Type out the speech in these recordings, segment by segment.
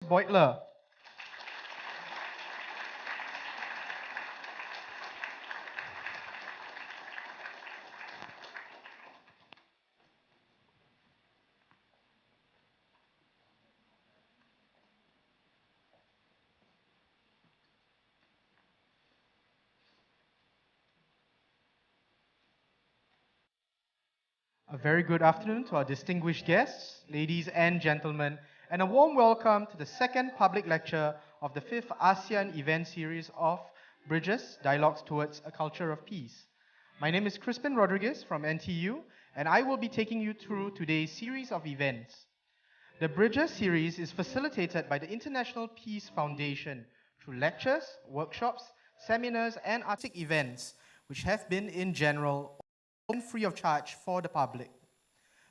Beutler. A very good afternoon to our distinguished guests, ladies and gentlemen, and a warm welcome to the second public lecture of the fifth ASEAN event series of Bridges, Dialogues Towards a Culture of Peace. My name is Crispin Rodriguez from NTU, and I will be taking you through today's series of events. The Bridges series is facilitated by the International Peace Foundation through lectures, workshops, seminars, and artistic events, which have been, in general, free of charge for the public.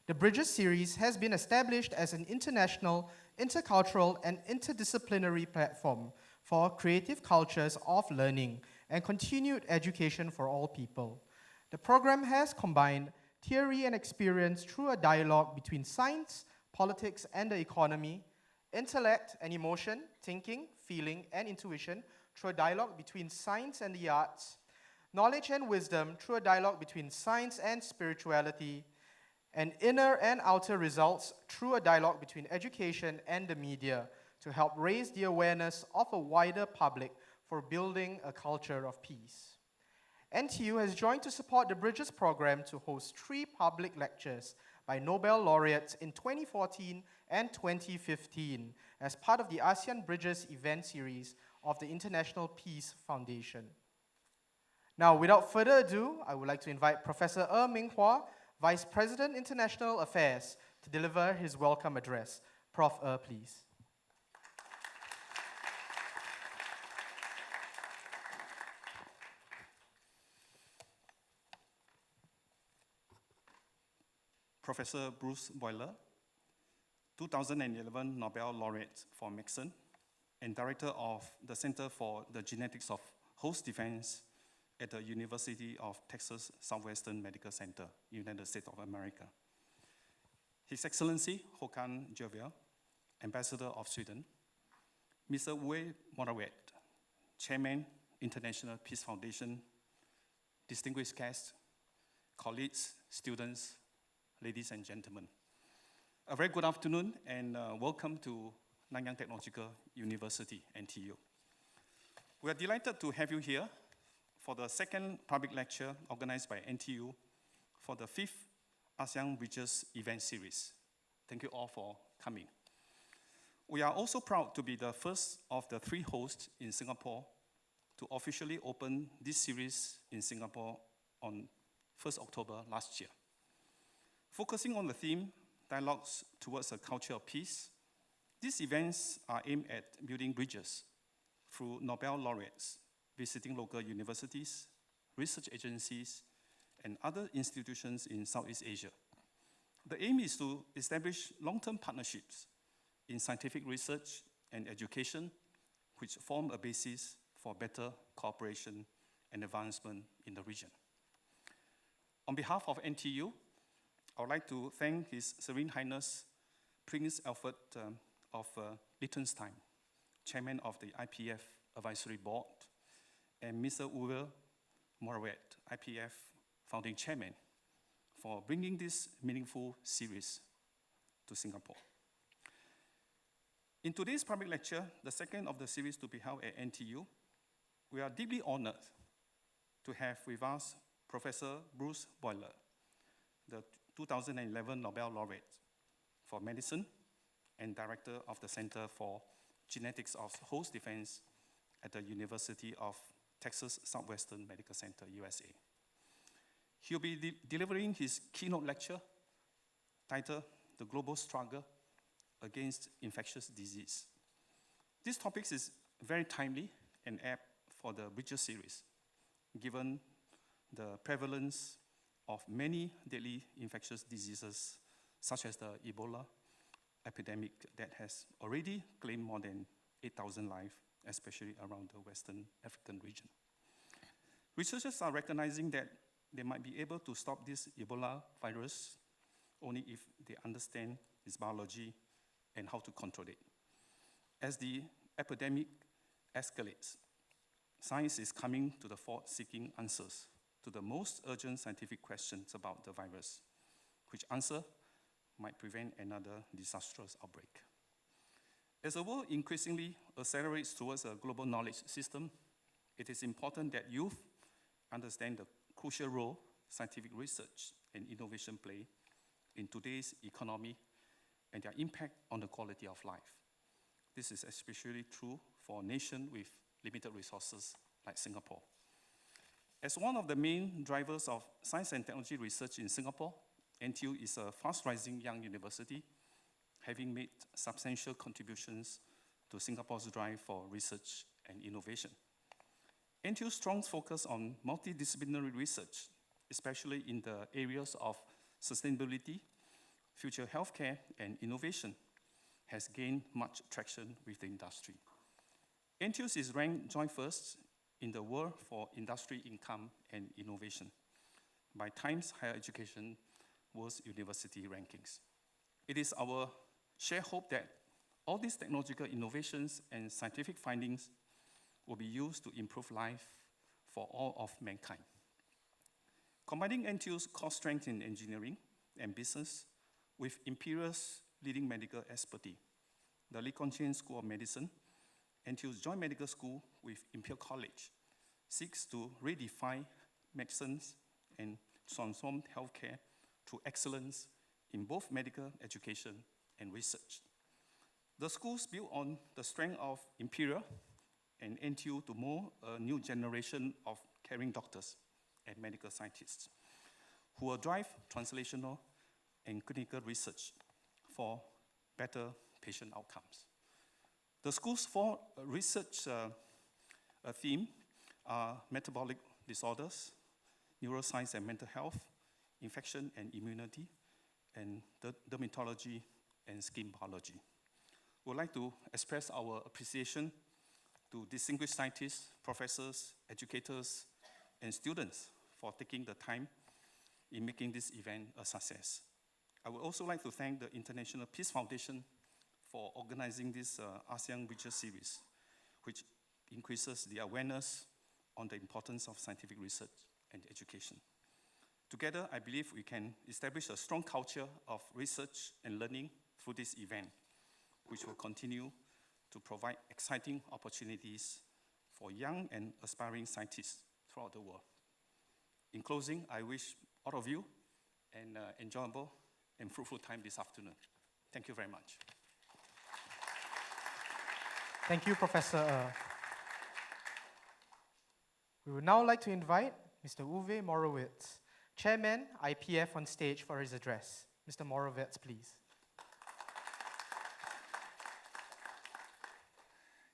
The Bridges series has been established as an international, intercultural, and interdisciplinary platform for creative cultures of learning and continued education for all people. The program has combined theory and experience through a dialogue between science, politics, and the economy, intellect and emotion, thinking, feeling, and intuition through a dialogue between science and the arts, knowledge and wisdom through a dialogue between science and spirituality, and inner and outer results through a dialogue between education and the media to help raise the awareness of a wider public for building a culture of peace. NTU has joined to support the Bridges program to host 3 public lectures by Nobel Laureates in 2014 and 2015 as part of the ASEAN Bridges event series of the International Peace Foundation. Now, without further ado, I would like to invite Professor Ming Hua, Vice President, International Affairs, to deliver his welcome address. Prof. Please. Professor Bruce Beutler, 2011 Nobel Laureate for Medicine and Director of the Center for the Genetics of Host Defense at the University of Texas Southwestern Medical Center, United States of America. His Excellency Håkan Juholt, Ambassador of Sweden, Mr. Uwe Morawetz, Chairman, International Peace Foundation, distinguished guests, colleagues, students, ladies and gentlemen. A very good afternoon and welcome to Nanyang Technological University, NTU. We are delighted to have you here for the second public lecture organized by NTU for the 5th ASEAN Bridges event series. Thank you all for coming. We are also proud to be the first of the 3 hosts in Singapore to officially open this series in Singapore on 1st October last year. Focusing on the theme, Dialogues Towards a Culture of Peace, these events are aimed at building bridges through Nobel laureates visiting local universities, research agencies, and other institutions in Southeast Asia. The aim is to establish long-term partnerships in scientific research and education, which form a basis for better cooperation and advancement in the region. On behalf of NTU, I would like to thank His Serene Highness Prince Alfred of Liechtenstein, Chairman of the IPF Advisory Board, and Mr. Uwe Morawetz, IPF Founding Chairman, for bringing this meaningful series to Singapore. In today's public lecture, the second of the series to be held at NTU, we are deeply honored to have with us Professor Bruce Beutler, the 2011 Nobel Laureate for Medicine and Director of the Center for Genetics of Host Defense at the University of Texas Southwestern Medical Center, USA. He'll be delivering his keynote lecture titled The Global Struggle Against Infectious Disease. This topic is very timely and apt for the Bridges series, given the prevalence of many deadly infectious diseases, such as the Ebola epidemic that has already claimed more than 8,000 lives, especially around the Western African region. Researchers are recognizing that they might be able to stop this Ebola virus only if they understand its biology and how to control it. As the epidemic escalates, science is coming to the fore seeking answers to the most urgent scientific questions about the virus, which answer might prevent another disastrous outbreak. As the world increasingly accelerates towards a global knowledge system, it is important that youth understand the crucial role scientific research and innovation play in today's economy and their impact on the quality of life. This is especially true for a nation with limited resources like Singapore. As one of the main drivers of science and technology research in Singapore, NTU is a fast-rising young university, having made substantial contributions to Singapore's drive for research and innovation. NTU's strong focus on multidisciplinary research, especially in the areas of sustainability, future healthcare, and innovation, has gained much traction with the industry. NTU is ranked joint first in the world for industry income and innovation by Times Higher Education World University Rankings. It is our shared hope that all these technological innovations and scientific findings will be used to improve life for all of mankind. Combining NTU's core strength in engineering and business with Imperial's leading medical expertise, the Lee Kuan Yew School of Medicine, NTU's joint medical school with Imperial College, seeks to redefine medicine and transform healthcare through excellence in both medical education and research. The schools build on the strength of Imperial and NTU to mold a new generation of caring doctors and medical scientists who will drive translational and clinical research for better patient outcomes. The school's four research themes are metabolic disorders, neuroscience and mental health, infection and immunity, and dermatology and skin biology. We would like to express our appreciation to distinguished scientists, professors, educators, and students for taking the time in making this event a success. I would also like to thank the International Peace Foundation for organizing this ASEAN Bridges series, which increases the awareness on the importance of scientific research and education. Together, I believe we can establish a strong culture of research and learning through this event, which will continue to provide exciting opportunities for young and aspiring scientists throughout the world. In closing, I wish all of you an enjoyable and fruitful time this afternoon. Thank you very much. Thank you, Professor. We would now like to invite Mr. Uwe Morawetz, Chairman, IPF, on stage for his address. Mr. Morawetz, please.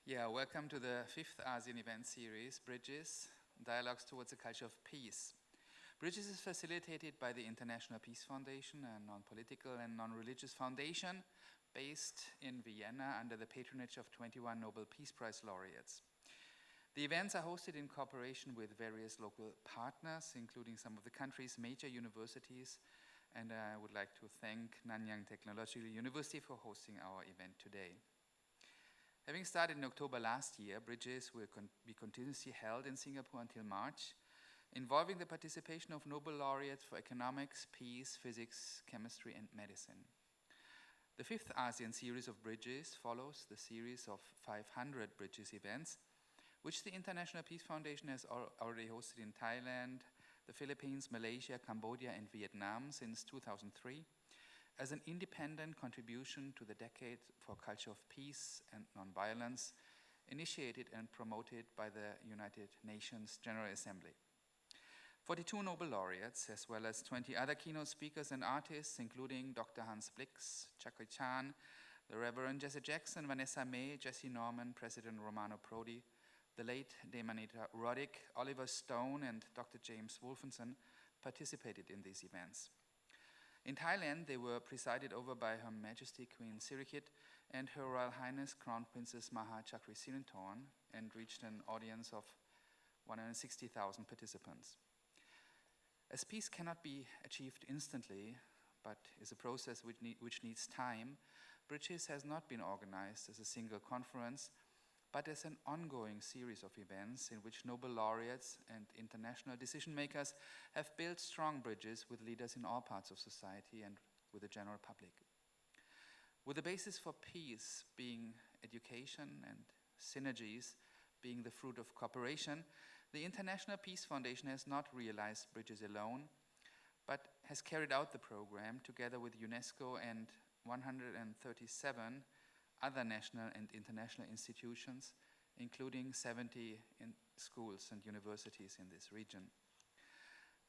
Yeah, welcome to the 5th ASEAN event series, Bridges, Dialogues Towards a Culture of Peace. Bridges is facilitated by the International Peace Foundation, a non-political and non-religious foundation based in Vienna under the patronage of 21 Nobel Peace Prize laureates. The events are hosted in cooperation with various local partners, including some of the country's major universities, and I would like to thank Nanyang Technological University for hosting our event today. Having started in October last year, Bridges will be continuously held in Singapore until March, involving the participation of Nobel Laureates for economics, peace, physics, chemistry, and medicine. The 5th ASEAN series of Bridges follows the series of 500 Bridges events, which the International Peace Foundation has already hosted in Thailand, the Philippines, Malaysia, Cambodia, and Vietnam since 2003, as an independent contribution to the Decade for Culture of Peace and Nonviolence, initiated and promoted by the United Nations General Assembly. 42 Nobel laureates, as well as 20 other keynote speakers and artists, including Dr. Hans Blix, Chakri Chan, the Reverend Jesse Jackson, Vanessa May, Jesse Norman, President Romano Prodi, the late Demanita Roddick, Oliver Stone, and Dr. James Wolfenson participated in these events. In Thailand, they were presided over by Her Majesty Queen Sirikit and Her Royal Highness Crown Princess Maha Chakri Sirinthorn, and reached an audience of 160,000 participants. As peace cannot be achieved instantly, but is a process which needs time, Bridges has not been organized as a single conference, but as an ongoing series of events in which Nobel laureates and international decision makers have built strong bridges with leaders in all parts of society and with the general public. With the basis for peace being education and synergies being the fruit of cooperation, the International Peace Foundation has not realized bridges alone, but has carried out the program together with UNESCO and 137 other national and international institutions, including 70 schools and universities in this region.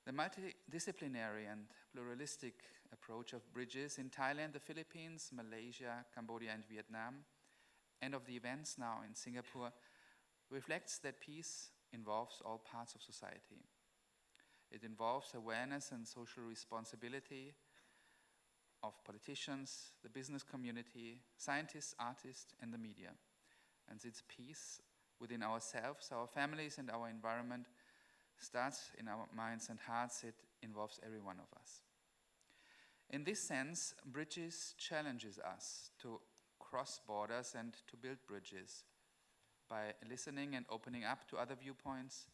The multidisciplinary and pluralistic approach of bridges in Thailand, the Philippines, Malaysia, Cambodia, and Vietnam, and of the events now in Singapore, reflects that peace involves all parts of society. It involves awareness and social responsibility of politicians, the business community, scientists, artists, and the media. And its peace within ourselves, our families, and our environment starts in our minds and hearts. It involves every one of us. In this sense, bridges challenges us to cross borders and to build bridges by listening and opening up to other viewpoints,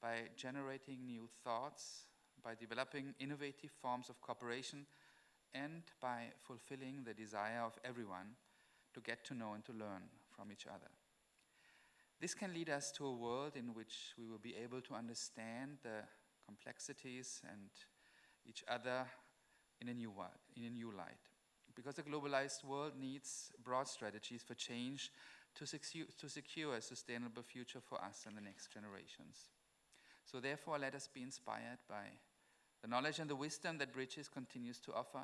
by generating new thoughts, by developing innovative forms of cooperation, and by fulfilling the desire of everyone to get to know and to learn from each other. This can lead us to a world in which we will be able to understand the complexities and each other in a new light. Because the globalized world needs broad strategies for change to secure a sustainable future for us and the next generations. So therefore, let us be inspired by the knowledge and the wisdom that Bridges continues to offer,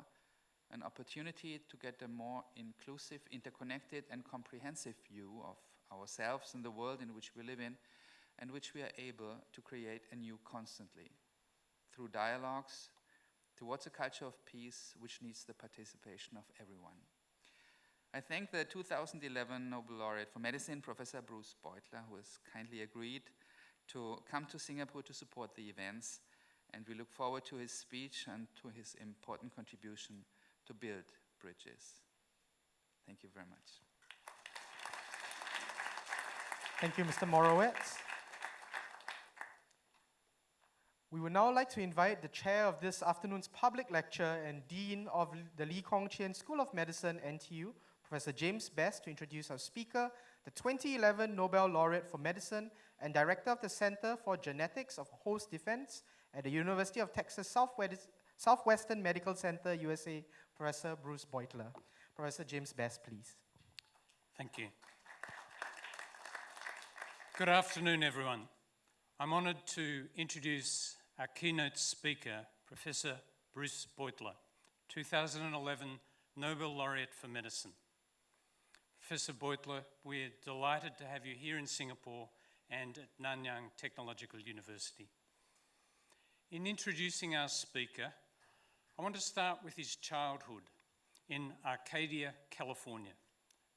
an opportunity to get a more inclusive, interconnected, and comprehensive view of ourselves and the world in which we live in, and which we are able to create anew constantly through dialogues towards a culture of peace which needs the participation of everyone. I thank the 2011 Nobel Laureate for Medicine, Professor Bruce Beutler, who has kindly agreed to come to Singapore to support the events, and we look forward to his speech and to his important contribution to build bridges. Thank you very much. Thank you, Mr. Morawetz. We would now like to invite the chair of this afternoon's public lecture and Dean of the Lee Kong Chian School of Medicine, NTU, Professor James Best, to introduce our speaker, the 2011 Nobel Laureate for Medicine and Director of the Center for Genetics of Host Defense at the University of Texas Southwestern Medical Center, USA, Professor Bruce Beutler. Professor James Best, please. Thank you. Good afternoon, everyone. I'm honored to introduce our keynote speaker, Professor Bruce Beutler, 2011 Nobel Laureate for Medicine. Professor Beutler, we're delighted to have you here in Singapore and at Nanyang Technological University. In introducing our speaker, I want to start with his childhood in Arcadia, California,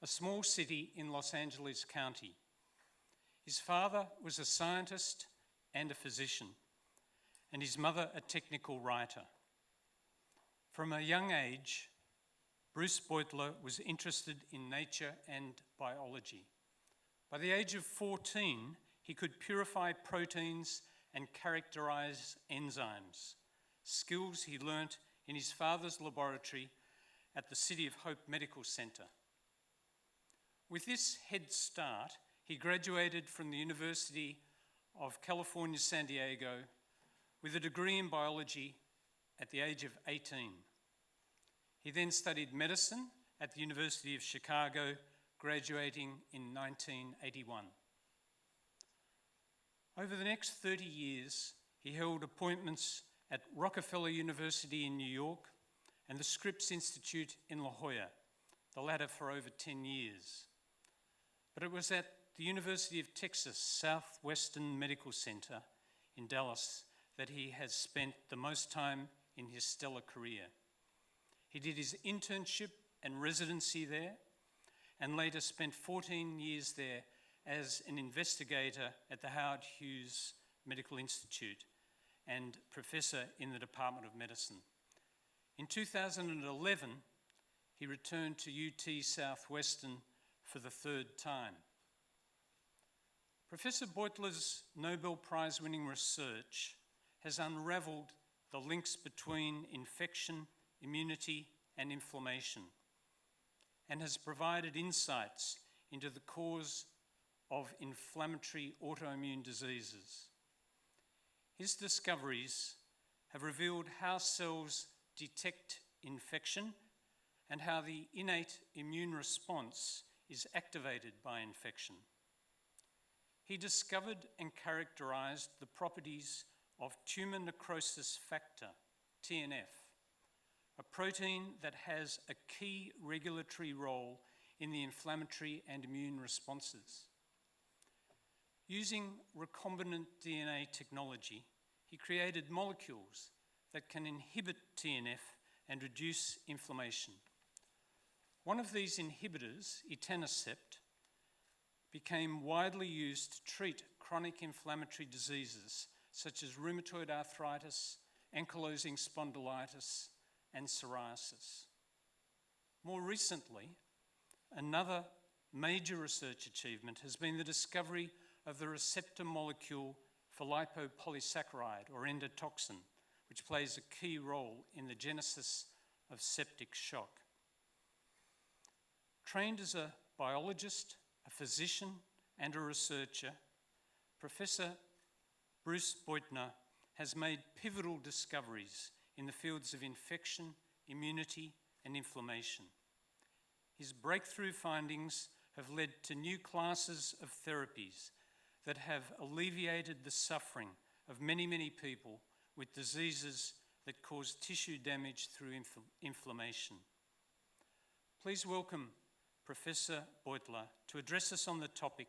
a small city in Los Angeles County. His father was a scientist and a physician, and his mother a technical writer. From a young age, Bruce Beutler was interested in nature and biology. By the age of 14, he could purify proteins and characterize enzymes, skills he learnt in his father's laboratory at the City of Hope Medical Center. With this head start, he graduated from the University of California, San Diego, with a degree in biology at the age of 18. He then studied medicine at the University of Chicago, graduating in 1981. Over the next 30 years, he held appointments at Rockefeller University in New York and the Scripps Institute in La Jolla, the latter for over 10 years. But it was at the University of Texas Southwestern Medical Center in Dallas that he has spent the most time in his stellar career. He did his internship and residency there, and later spent 14 years there as an investigator at the Howard Hughes Medical Institute and professor in the Department of Medicine. In 2011, he returned to UT Southwestern for the third time. Professor Beutler's Nobel Prize-winning research has unravelled the links between infection, immunity, and inflammation, and has provided insights into the cause of inflammatory autoimmune diseases. His discoveries have revealed how cells detect infection and how the innate immune response is activated by infection. He discovered and characterized the properties of tumor necrosis factor, TNF, a protein that has a key regulatory role in the inflammatory and immune responses. Using recombinant DNA technology, he created molecules that can inhibit TNF and reduce inflammation. One of these inhibitors, etanercept, became widely used to treat chronic inflammatory diseases such as rheumatoid arthritis, ankylosing spondylitis, and psoriasis. More recently, another major research achievement has been the discovery of the receptor molecule for lipopolysaccharide or endotoxin, which plays a key role in the genesis of septic shock. Trained as a biologist, a physician, and a researcher, Professor Bruce Beutler has made pivotal discoveries in the fields of infection, immunity, and inflammation. His breakthrough findings have led to new classes of therapies that have alleviated the suffering of many, many people with diseases that cause tissue damage through inflammation. Please welcome Professor Beutler to address us on the topic,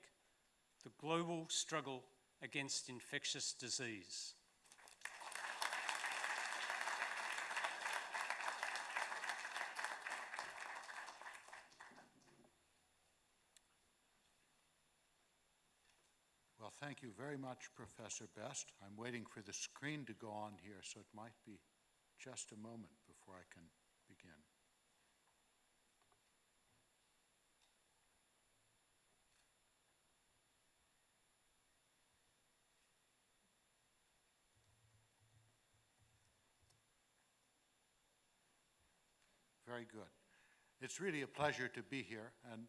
the global struggle against infectious disease. Well, thank you very much, Professor Best. I'm waiting for the screen to go on here, so it might be just a moment before I can begin. Very good. It's really a pleasure to be here, and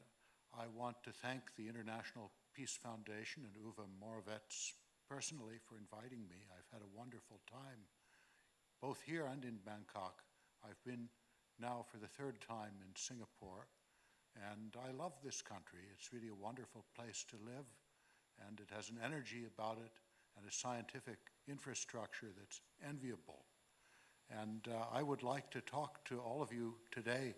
I want to thank the International Peace Foundation and Uwe Morawetz personally for inviting me. I've had a wonderful time, both here and in Bangkok. I've been now for the third time in Singapore, and I love this country. It's really a wonderful place to live, and it has an energy about it and a scientific infrastructure that's enviable. And I would like to talk to all of you today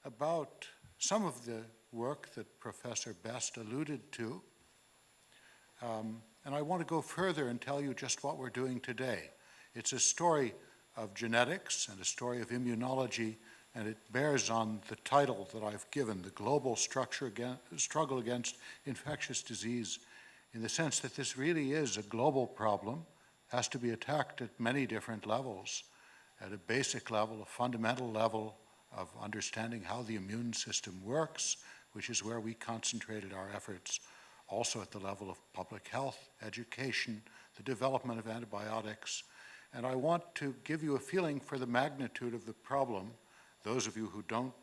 about some of the work that Professor Best alluded to. And I want to go further and tell you just what we're doing today. It's a story of genetics and a story of immunology, and it bears on the title that I've given, the global struggle against infectious disease, in the sense that this really is a global problem, has to be attacked at many different levels. At a basic level, a fundamental level of understanding how the immune system works, which is where we concentrated our efforts. Also at the level of public health, education, the development of antibiotics. And I want to give you a feeling for the magnitude of the problem. Those of you who don't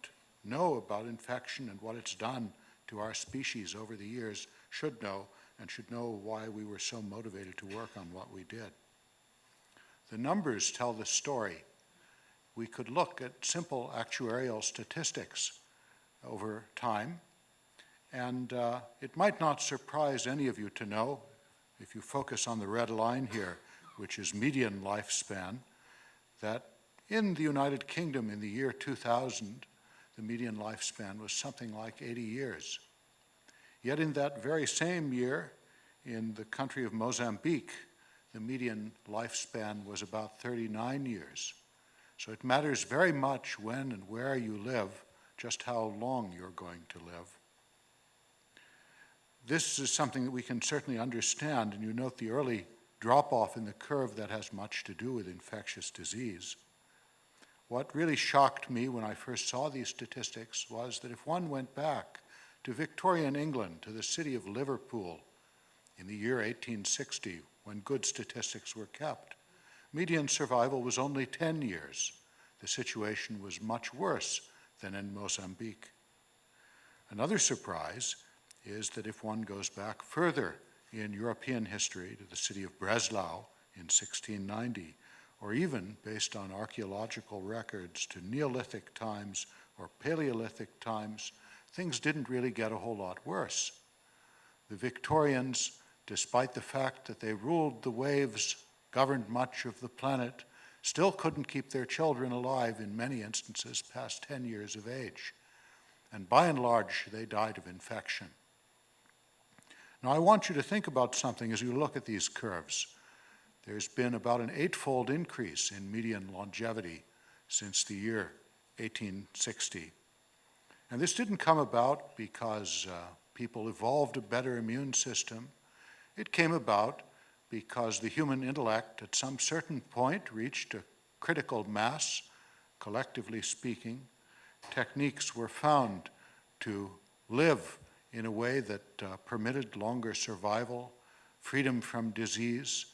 know about infection and what it's done to our species over the years should know, and should know why we were so motivated to work on what we did. The numbers tell the story. We could look at simple actuarial statistics over time, and it might not surprise any of you to know, if you focus on the red line here, which is median lifespan, that in the United Kingdom in the year 2000, the median lifespan was something like 80 years. Yet in that very same year, in the country of Mozambique, the median lifespan was about 39 years. So it matters very much when and where you live, just how long you're going to live. This is something that we can certainly understand, and you note the early drop-off in the curve that has much to do with infectious disease. what really shocked me when I first saw these statistics was that if one went back to Victorian England, to the city of Liverpool, in the year 1860, when good statistics were kept, median survival was only 10 years. The situation was much worse than in Mozambique. Another surprise is that if one goes back further in European history to the city of Breslau in 1690, or even, based on archaeological records, to Neolithic times or Paleolithic times, things didn't really get a whole lot worse. The Victorians, despite the fact that they ruled the waves, governed much of the planet, still couldn't keep their children alive in many instances past 10 years of age. And by and large, they died of infection. Now, I want you to think about something as you look at these curves. There's been about an 8-fold increase in median longevity since the year 1860. And this didn't come about because people evolved a better immune system. It came about because the human intellect at some certain point reached a critical mass, collectively speaking. Techniques were found to live in a way that permitted longer survival, freedom from disease.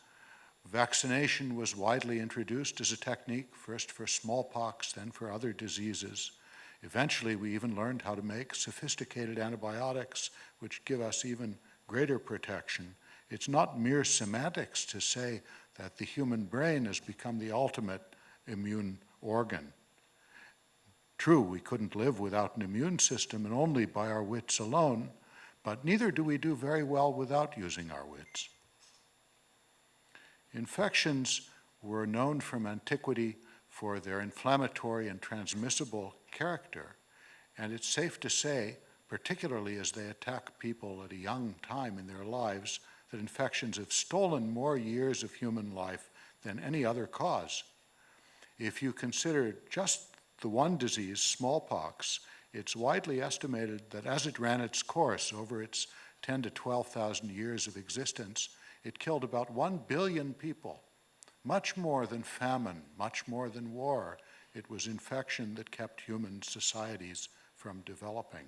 Vaccination was widely introduced as a technique, first for smallpox, then for other diseases. Eventually, we even learned how to make sophisticated antibiotics, which give us even greater protection. It's not mere semantics to say that the human brain has become the ultimate immune organ. True, we couldn't live without an immune system and only by our wits alone, but neither do we do very well without using our wits. Infections were known from antiquity for their inflammatory and transmissible character, and it's safe to say, particularly as they attack people at a young time in their lives, that infections have stolen more years of human life than any other cause. If you consider just the one disease, smallpox, it's widely estimated that as it ran its course over its 10 to 12,000 years of existence, it killed about 1 billion people. Much more than famine, much more than war. It was infection that kept human societies from developing.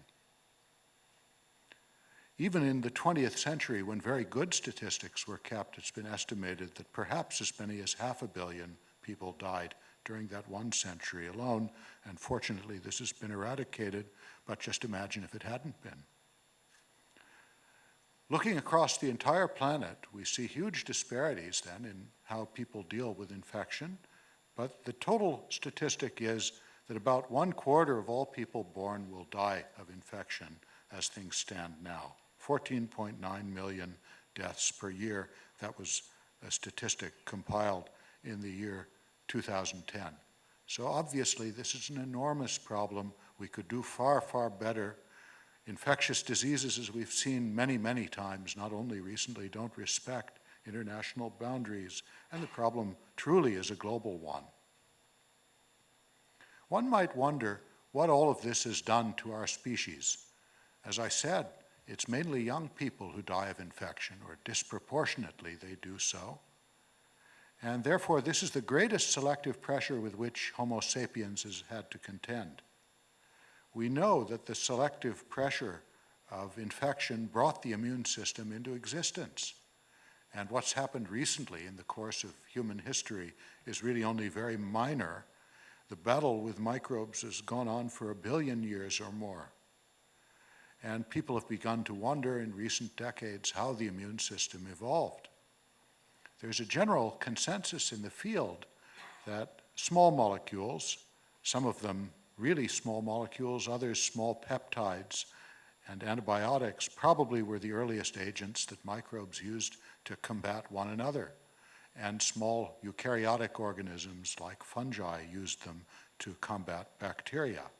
Even in the 20th century, when very good statistics were kept, it's been estimated that perhaps as many as 500 million people died during that one century alone, and fortunately this has been eradicated, but just imagine if it hadn't been. Looking across the entire planet, we see huge disparities then in how people deal with infection, but the total statistic is that about 1/4 of all people born will die of infection as things stand now. 14.9 million deaths per year. That was a statistic compiled in the year 2010. So obviously this is an enormous problem. We could do far, far better. Infectious diseases, as we've seen many, many times, not only recently, don't respect international boundaries, and the problem truly is a global one. One might wonder what all of this has done to our species. As I said, it's mainly young people who die of infection, or disproportionately they do so. And therefore, this is the greatest selective pressure with which Homo sapiens has had to contend. We know that the selective pressure of infection brought the immune system into existence. And what's happened recently in the course of human history is really only very minor. The battle with microbes has gone on for 1 billion years or more. And people have begun to wonder in recent decades how the immune system evolved. There's a general consensus in the field that small molecules, some of them really small molecules, others small peptides, and antibiotics probably were the earliest agents that microbes used to combat one another. And small eukaryotic organisms like fungi used them to combat bacteria.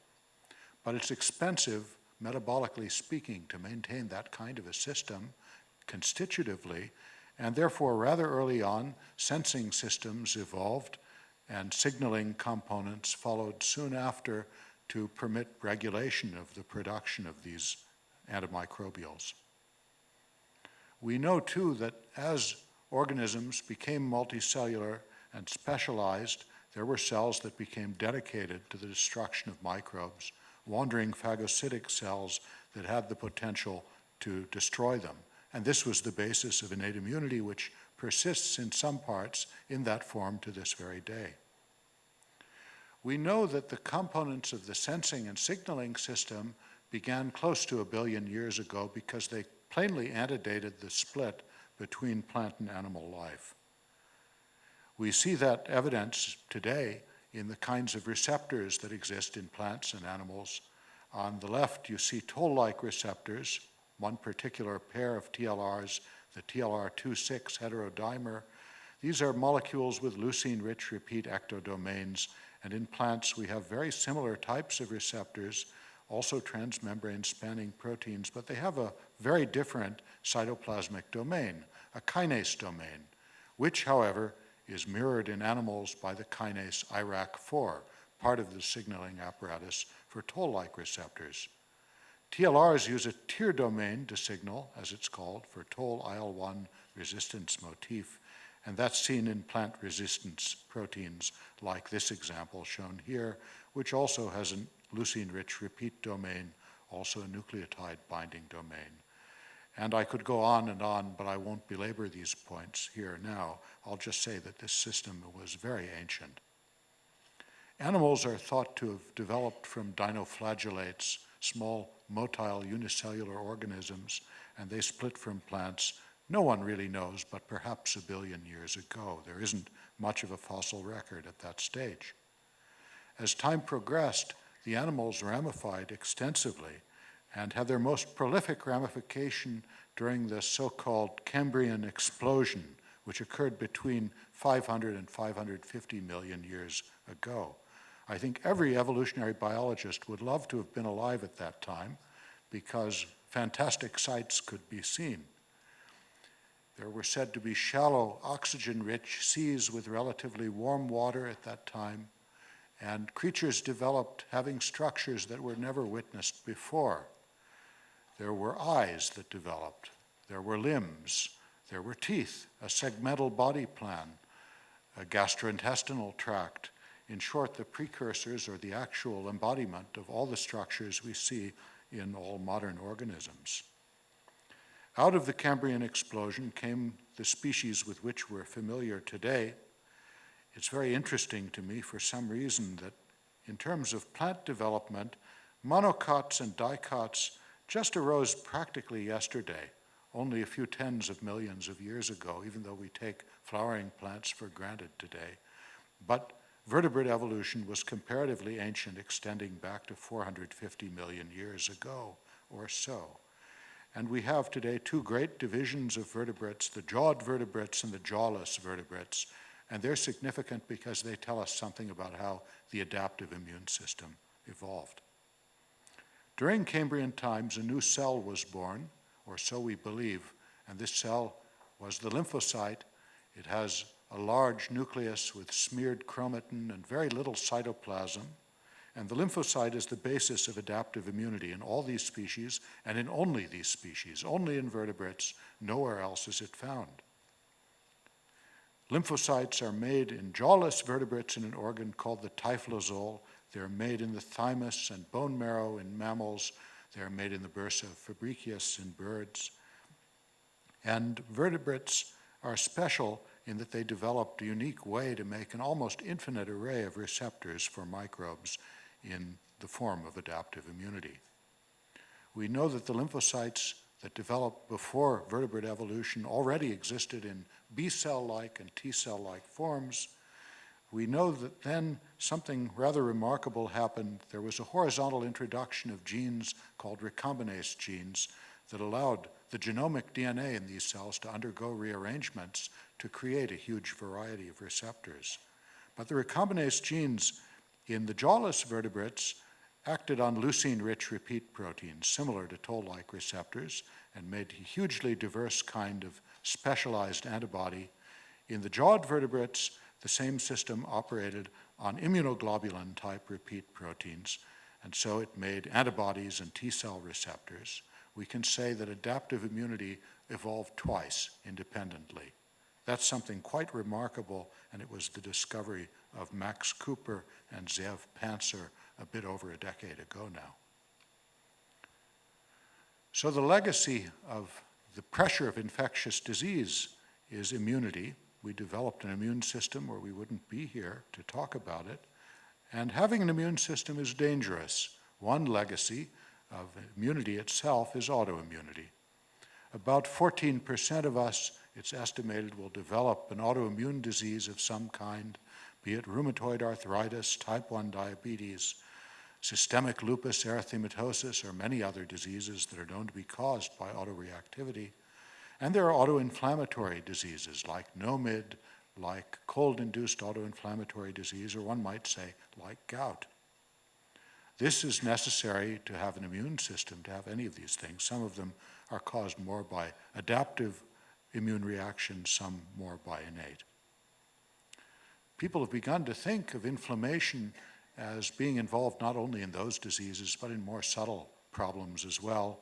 But it's expensive, metabolically speaking, to maintain that kind of a system constitutively, and therefore rather early on, sensing systems evolved and signaling components followed soon after to permit regulation of the production of these antimicrobials. We know too that as organisms became multicellular and specialized, there were cells that became dedicated to the destruction of microbes, wandering phagocytic cells that had the potential to destroy them. And this was the basis of innate immunity, which persists in some parts in that form to this very day. We know that the components of the sensing and signaling system began close to 1 billion years ago because they plainly antedated the split between plant and animal life. We see that evidence today in the kinds of receptors that exist in plants and animals. On the left, you see toll-like receptors, one particular pair of TLRs, the TLR26 heterodimer. These are molecules with leucine-rich repeat ectodomains, and in plants we have very similar types of receptors, also transmembrane spanning proteins, but they have a very different cytoplasmic domain, a kinase domain, which, however, is mirrored in animals by the kinase IRAK4, part of the signaling apparatus for toll-like receptors. TLRs use a tear domain to signal, as it's called, for toll IL-1 resistance motif, and that's seen in plant resistance proteins like this example shown here, which also has a leucine-rich repeat domain, also a nucleotide binding domain. And I could go on, but I won't belabor these points here now. I'll just say that this system was very ancient. Animals are thought to have developed from dinoflagellates, small motile unicellular organisms, and they split from plants. No one really knows, but perhaps 1 billion years ago. There isn't much of a fossil record at that stage. As time progressed, the animals ramified extensively and had their most prolific ramification during the so-called Cambrian explosion, which occurred between 500 and 550 million years ago. I think every evolutionary biologist would love to have been alive at that time because fantastic sights could be seen. There were said to be shallow, oxygen-rich seas with relatively warm water at that time, and creatures developed having structures that were never witnessed before. There were eyes that developed, there were limbs, there were teeth, a segmental body plan, a gastrointestinal tract. In short, the precursors or the actual embodiment of all the structures we see in all modern organisms. Out of the Cambrian explosion came the species with which we're familiar today. It's very interesting to me for some reason that in terms of plant development, monocots and dicots just arose practically yesterday, only a few tens of millions of years ago, even though we take flowering plants for granted today. But vertebrate evolution was comparatively ancient, extending back to 450 million years ago or so. And we have today two great divisions of vertebrates, the jawed vertebrates and the jawless vertebrates, and they're significant because they tell us something about how the adaptive immune system evolved. During Cambrian times, a new cell was born, or so we believe, and this cell was the lymphocyte. It has a large nucleus with smeared chromatin and very little cytoplasm, and the lymphocyte is the basis of adaptive immunity in all these species and in only these species, only in vertebrates, nowhere else is it found. Lymphocytes are made in jawless vertebrates in an organ called the typhlosole. They're made in the thymus and bone marrow in mammals. They're made in the bursa fabricius in birds. And vertebrates are special in that they developed a unique way to make an almost infinite array of receptors for microbes in the form of adaptive immunity. We know that the lymphocytes that developed before vertebrate evolution already existed in B-cell-like and T-cell-like forms. We know that then something rather remarkable happened. There was a horizontal introduction of genes called recombinase genes that allowed the genomic DNA in these cells to undergo rearrangements to create a huge variety of receptors. But the recombinase genes in the jawless vertebrates acted on leucine-rich repeat proteins, similar to toll-like receptors, and made a hugely diverse kind of specialized antibody. In the jawed vertebrates, the same system operated on immunoglobulin-type repeat proteins, and so it made antibodies and T-cell receptors. We can say that adaptive immunity evolved twice independently. That's something quite remarkable, and it was the discovery of Max Cooper and Zeev Panzer a bit over a decade ago now. So the legacy of the pressure of infectious disease is immunity. We developed an immune system or we wouldn't be here to talk about it. And having an immune system is dangerous. One legacy of immunity itself is autoimmunity. About 14% of us, it's estimated, will develop an autoimmune disease of some kind, be it rheumatoid arthritis, type 1 diabetes, systemic lupus erythematosus, or many other diseases that are known to be caused by autoreactivity. And there are autoinflammatory diseases like NOMID, like cold-induced autoinflammatory disease, or one might say like gout. This is necessary to have an immune system, to have any of these things. Some of them are caused more by adaptive immune reactions, some more by innate. People have begun to think of inflammation as being involved not only in those diseases, but in more subtle problems as well.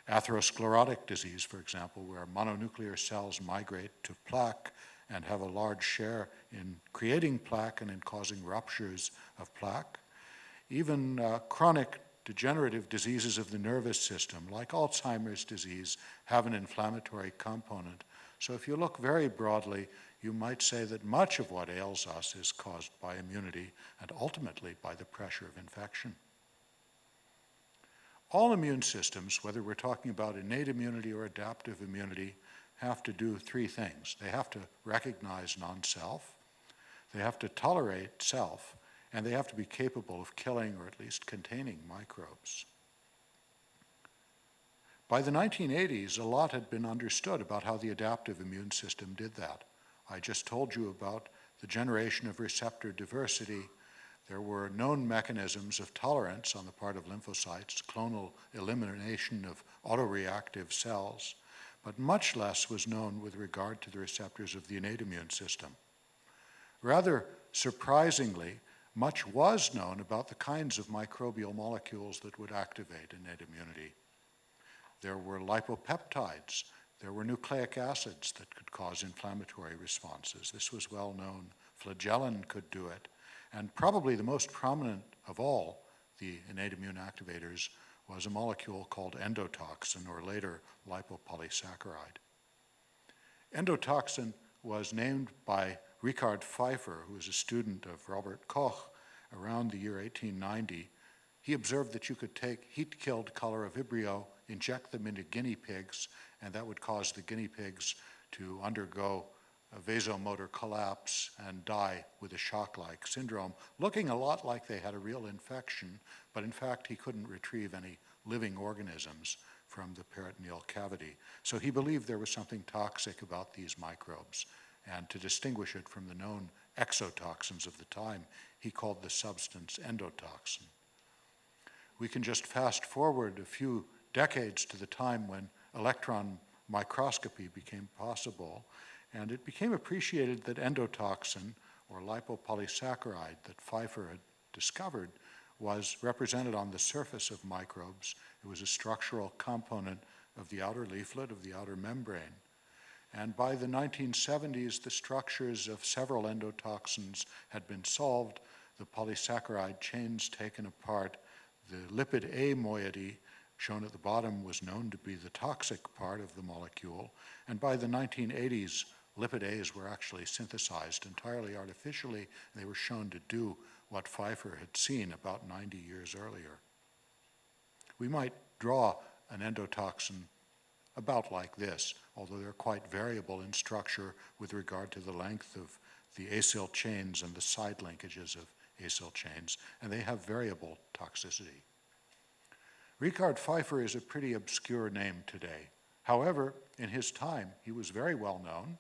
Atherosclerotic disease, for example, where mononuclear cells migrate to plaque and have a large share in creating plaque and in causing ruptures of plaque. Even chronic degenerative diseases of the nervous system, like Alzheimer's disease, have an inflammatory component. So if you look very broadly, you might say that much of what ails us is caused by immunity and ultimately by the pressure of infection. All immune systems, whether we're talking about innate immunity or adaptive immunity, have to do three things. They have to recognize non-self, they have to tolerate self, and they have to be capable of killing or at least containing microbes. By the 1980s, a lot had been understood about how the adaptive immune system did that. I just told you about the generation of receptor diversity. There were known mechanisms of tolerance on the part of lymphocytes, clonal elimination of autoreactive cells, but much less was known with regard to the receptors of the innate immune system. Rather surprisingly, much was known about the kinds of microbial molecules that would activate innate immunity. There were lipopeptides, there were nucleic acids that could cause inflammatory responses. This was well known. Flagellin could do it. And probably the most prominent of all the innate immune activators was a molecule called endotoxin, or later lipopolysaccharide. Endotoxin was named by Richard Pfeiffer, who was a student of Robert Koch around the year 1890. He observed that you could take heat-killed cholera vibrio, inject them into guinea pigs, and that would cause the guinea pigs to undergo a vasomotor collapse and die with a shock-like syndrome, looking a lot like they had a real infection, but in fact he couldn't retrieve any living organisms from the peritoneal cavity. So he believed there was something toxic about these microbes, and to distinguish it from the known exotoxins of the time, he called the substance endotoxin. We can just fast forward a few decades to the time when electron microscopy became possible, and it became appreciated that endotoxin, or lipopolysaccharide that Pfeiffer had discovered, was represented on the surface of microbes. It was a structural component of the outer leaflet, of the outer membrane. And by the 1970s, the structures of several endotoxins had been solved, the polysaccharide chains taken apart, the lipid A moiety, shown at the bottom, was known to be the toxic part of the molecule. And by the 1980s, lipid A's were actually synthesized entirely artificially. They were shown to do what Pfeiffer had seen about 90 years earlier. We might draw an endotoxin about like this, although they're quite variable in structure with regard to the length of the acyl chains and the side linkages of acyl chains, and they have variable toxicity. Richard Pfeiffer is a pretty obscure name today. However, in his time, he was very well known,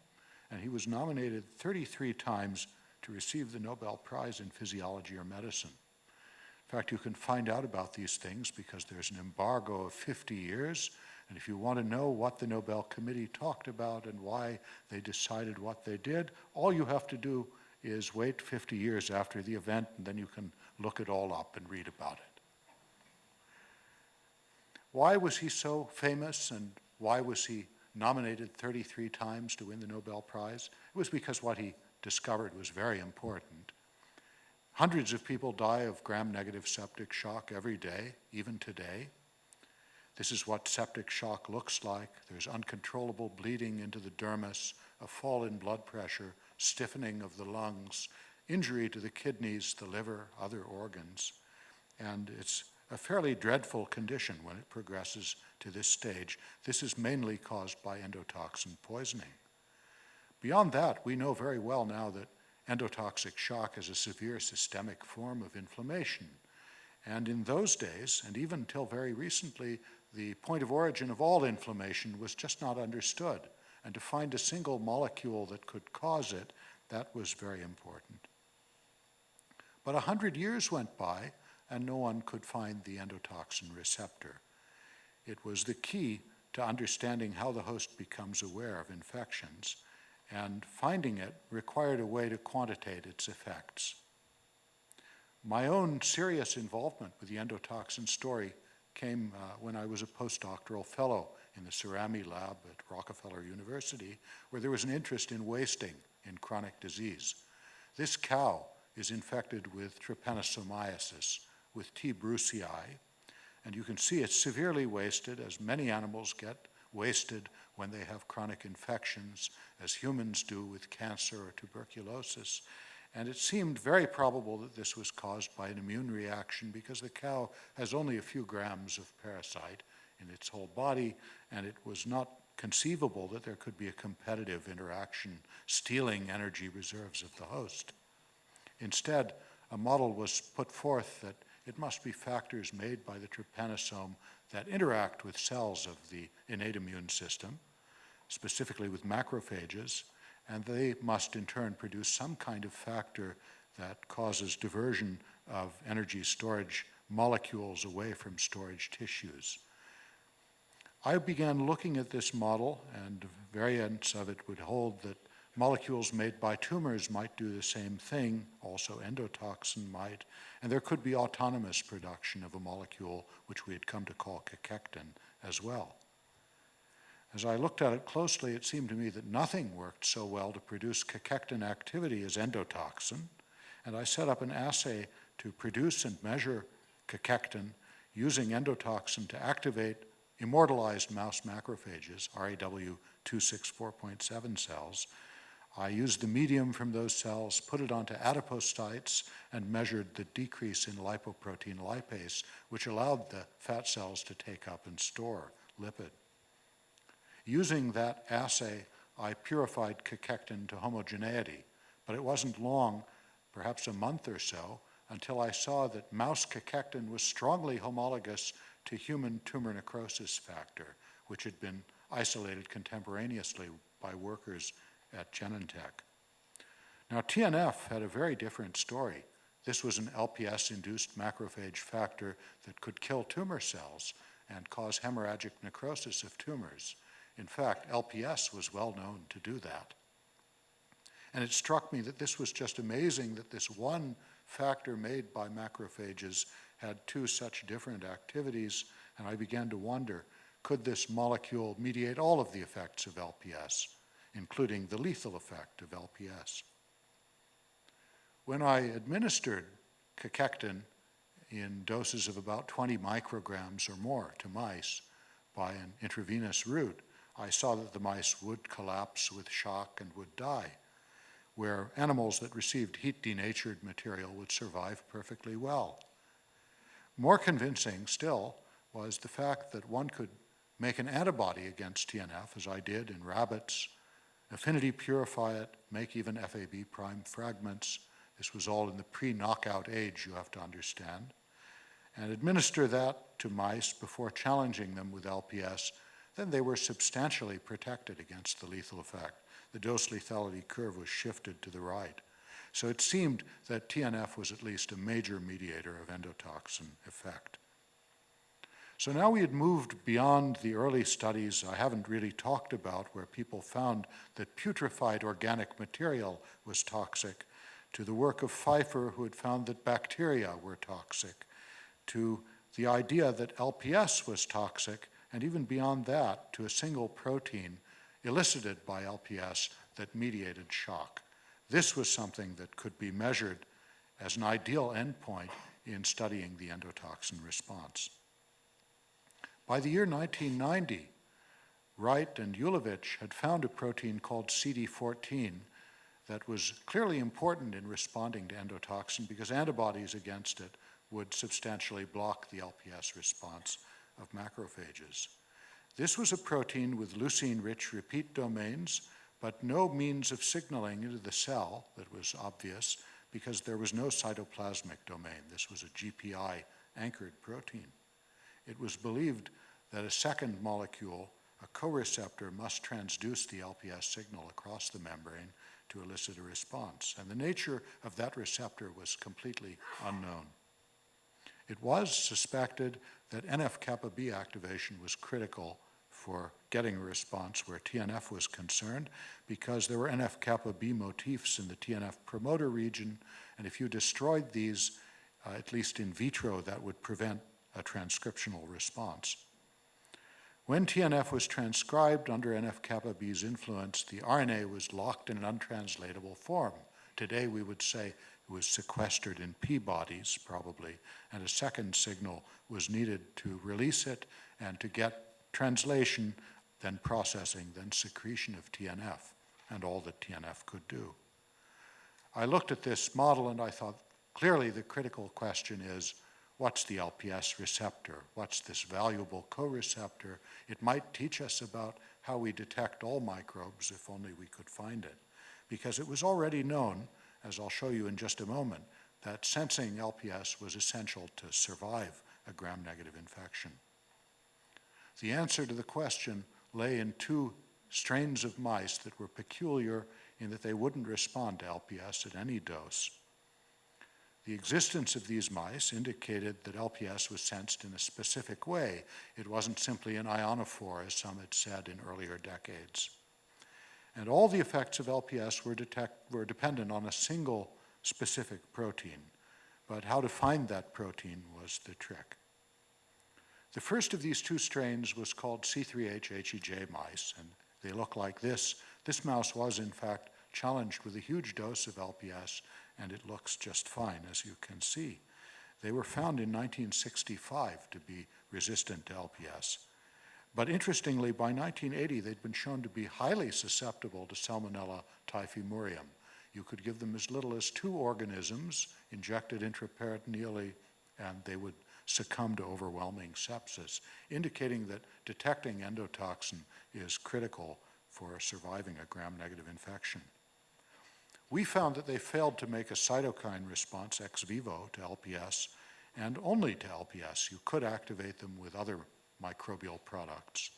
and he was nominated 33 times to receive the Nobel Prize in Physiology or Medicine. In fact, you can find out about these things because there's an embargo of 50 years, and if you want to know what the Nobel Committee talked about and why they decided what they did, all you have to do is wait 50 years after the event, and then you can look it all up and read about it. Why was he so famous, and why was he nominated 33 times to win the Nobel Prize. It was because what he discovered was very important. Hundreds of people die of gram-negative septic shock every day, even today. This is what septic shock looks like. There's uncontrollable bleeding into the dermis, a fall in blood pressure, stiffening of the lungs, injury to the kidneys, the liver, other organs. And it's a fairly dreadful condition when it progresses to this stage. This is mainly caused by endotoxin poisoning. Beyond that, we know very well now that endotoxic shock is a severe systemic form of inflammation. And in those days, and even until very recently, the point of origin of all inflammation was just not understood. And to find a single molecule that could cause it, that was very important. But 100 years went by, and no one could find the endotoxin receptor. It was the key to understanding how the host becomes aware of infections, and finding it required a way to quantitate its effects. My own serious involvement with the endotoxin story came when I was a postdoctoral fellow in the Cerami lab at Rockefeller University, where there was an interest in wasting in chronic disease. This cow is infected with trypanosomiasis, with T. brucei, and you can see it's severely wasted, as many animals get wasted when they have chronic infections, as humans do with cancer or tuberculosis. And it seemed very probable that this was caused by an immune reaction because the cow has only a few grams of parasite in its whole body, and it was not conceivable that there could be a competitive interaction stealing energy reserves of the host. Instead, a model was put forth that it must be factors made by the trypanosome that interact with cells of the innate immune system, specifically with macrophages, and they must in turn produce some kind of factor that causes diversion of energy storage molecules away from storage tissues. I began looking at this model, and variants of it would hold that molecules made by tumors might do the same thing, also endotoxin might, and there could be autonomous production of a molecule which we had come to call cachectin as well. As I looked at it closely, it seemed to me that nothing worked so well to produce cachectin activity as endotoxin, and I set up an assay to produce and measure cachectin using endotoxin to activate immortalized mouse macrophages, RAW264.7 cells. I used the medium from those cells, put it onto adipocytes, and measured the decrease in lipoprotein lipase, which allowed the fat cells to take up and store lipid. Using that assay, I purified cachectin to homogeneity, but it wasn't long, perhaps a month or so, until I saw that mouse cachectin was strongly homologous to human tumor necrosis factor, which had been isolated contemporaneously by workers at Genentech. Now, TNF had a very different story. This was an LPS-induced macrophage factor that could kill tumor cells and cause hemorrhagic necrosis of tumors. In fact, LPS was well known to do that. And it struck me that this was just amazing that this one factor made by macrophages had two such different activities, and I began to wonder, could this molecule mediate all of the effects of LPS, including the lethal effect of LPS? When I administered cachectin in doses of about 20 micrograms or more to mice by an intravenous route, I saw that the mice would collapse with shock and would die, where animals that received heat-denatured material would survive perfectly well. More convincing still was the fact that one could make an antibody against TNF, as I did in rabbits, affinity purify it, make even FAB prime fragments. This was all in the pre-knockout age, you have to understand, and administer that to mice before challenging them with LPS. Then they were substantially protected against the lethal effect. The dose lethality curve was shifted to the right. So it seemed that TNF was at least a major mediator of endotoxin effect. So now we had moved beyond the early studies I haven't really talked about, where people found that putrefied organic material was toxic, to the work of Pfeiffer, who had found that bacteria were toxic, to the idea that LPS was toxic, and even beyond that, to a single protein elicited by LPS that mediated shock. This was something that could be measured as an ideal endpoint in studying the endotoxin response. By the year 1990, Wright and Ulevich had found a protein called CD14 that was clearly important in responding to endotoxin because antibodies against it would substantially block the LPS response of macrophages. This was a protein with leucine-rich repeat domains, but no means of signaling into the cell that was obvious because there was no cytoplasmic domain. This was a GPI-anchored protein. It was believed that a second molecule, a co-receptor, must transduce the LPS signal across the membrane to elicit a response, and the nature of that receptor was completely unknown. It was suspected that NF-kappa B activation was critical for getting a response where TNF was concerned because there were NF-kappa B motifs in the TNF promoter region, and if you destroyed these, at least in vitro, that would prevent a transcriptional response. When TNF was transcribed under NF-kappa B's influence, the RNA was locked in an untranslatable form. Today we would say it was sequestered in P bodies, probably, and a second signal was needed to release it and to get translation, then processing, then secretion of TNF, and all that TNF could do. I looked at this model and I thought, clearly the critical question is, what's the LPS receptor? What's this valuable co-receptor? It might teach us about how we detect all microbes if only we could find it. Because it was already known, as I'll show you in just a moment, that sensing LPS was essential to survive a gram-negative infection. The answer to the question lay in two strains of mice that were peculiar in that they wouldn't respond to LPS at any dose. The existence of these mice indicated that LPS was sensed in a specific way. It wasn't simply an ionophore, as some had said in earlier decades. And all the effects of LPS were dependent on a single specific protein. But how to find that protein was the trick. The first of these two strains was called C3h Hej mice, and they look like this. This mouse was, in fact, challenged with a huge dose of LPS, and it looks just fine, as you can see. They were found in 1965 to be resistant to LPS. But interestingly, by 1980, they'd been shown to be highly susceptible to Salmonella typhimurium. You could give them as little as 2 organisms injected intraperitoneally, and they would succumb to overwhelming sepsis, indicating that detecting endotoxin is critical for surviving a gram-negative infection. We found that they failed to make a cytokine response ex vivo to LPS, and only to LPS. You could activate them with other microbial products.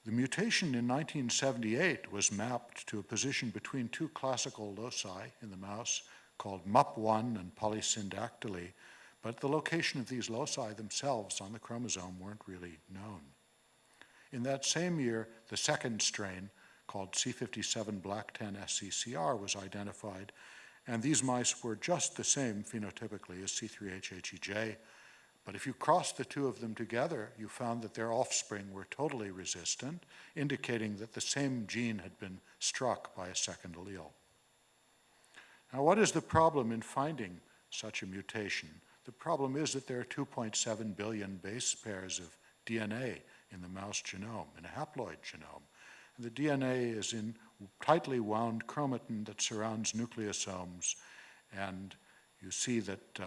The mutation in 1978 was mapped to a position between 2 classical loci in the mouse called MUP1 and polysyndactyly, but the location of these loci themselves on the chromosome weren't really known. In that same year, the second strain, called C57 Black 10 SCCR, was identified, and these mice were just the same phenotypically as C3h Hej, but if you crossed the 2 of them together, you found that their offspring were totally resistant, indicating that the same gene had been struck by a second allele. Now, what is the problem in finding such a mutation? The problem is that there are 2.7 billion base pairs of DNA in the mouse genome, in a haploid genome. And the DNA is in tightly wound chromatin that surrounds nucleosomes, and you see that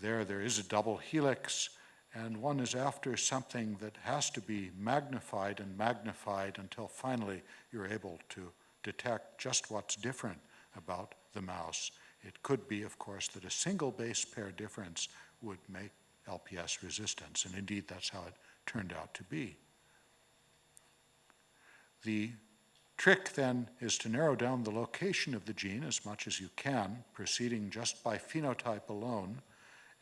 there is a double helix, and one is after something that has to be magnified and magnified until finally you're able to detect just what's different about the mouse. It could be, of course, that a single base pair difference would make LPS resistance, and indeed that's how it turned out to be. The trick then is to narrow down the location of the gene as much as you can, proceeding just by phenotype alone,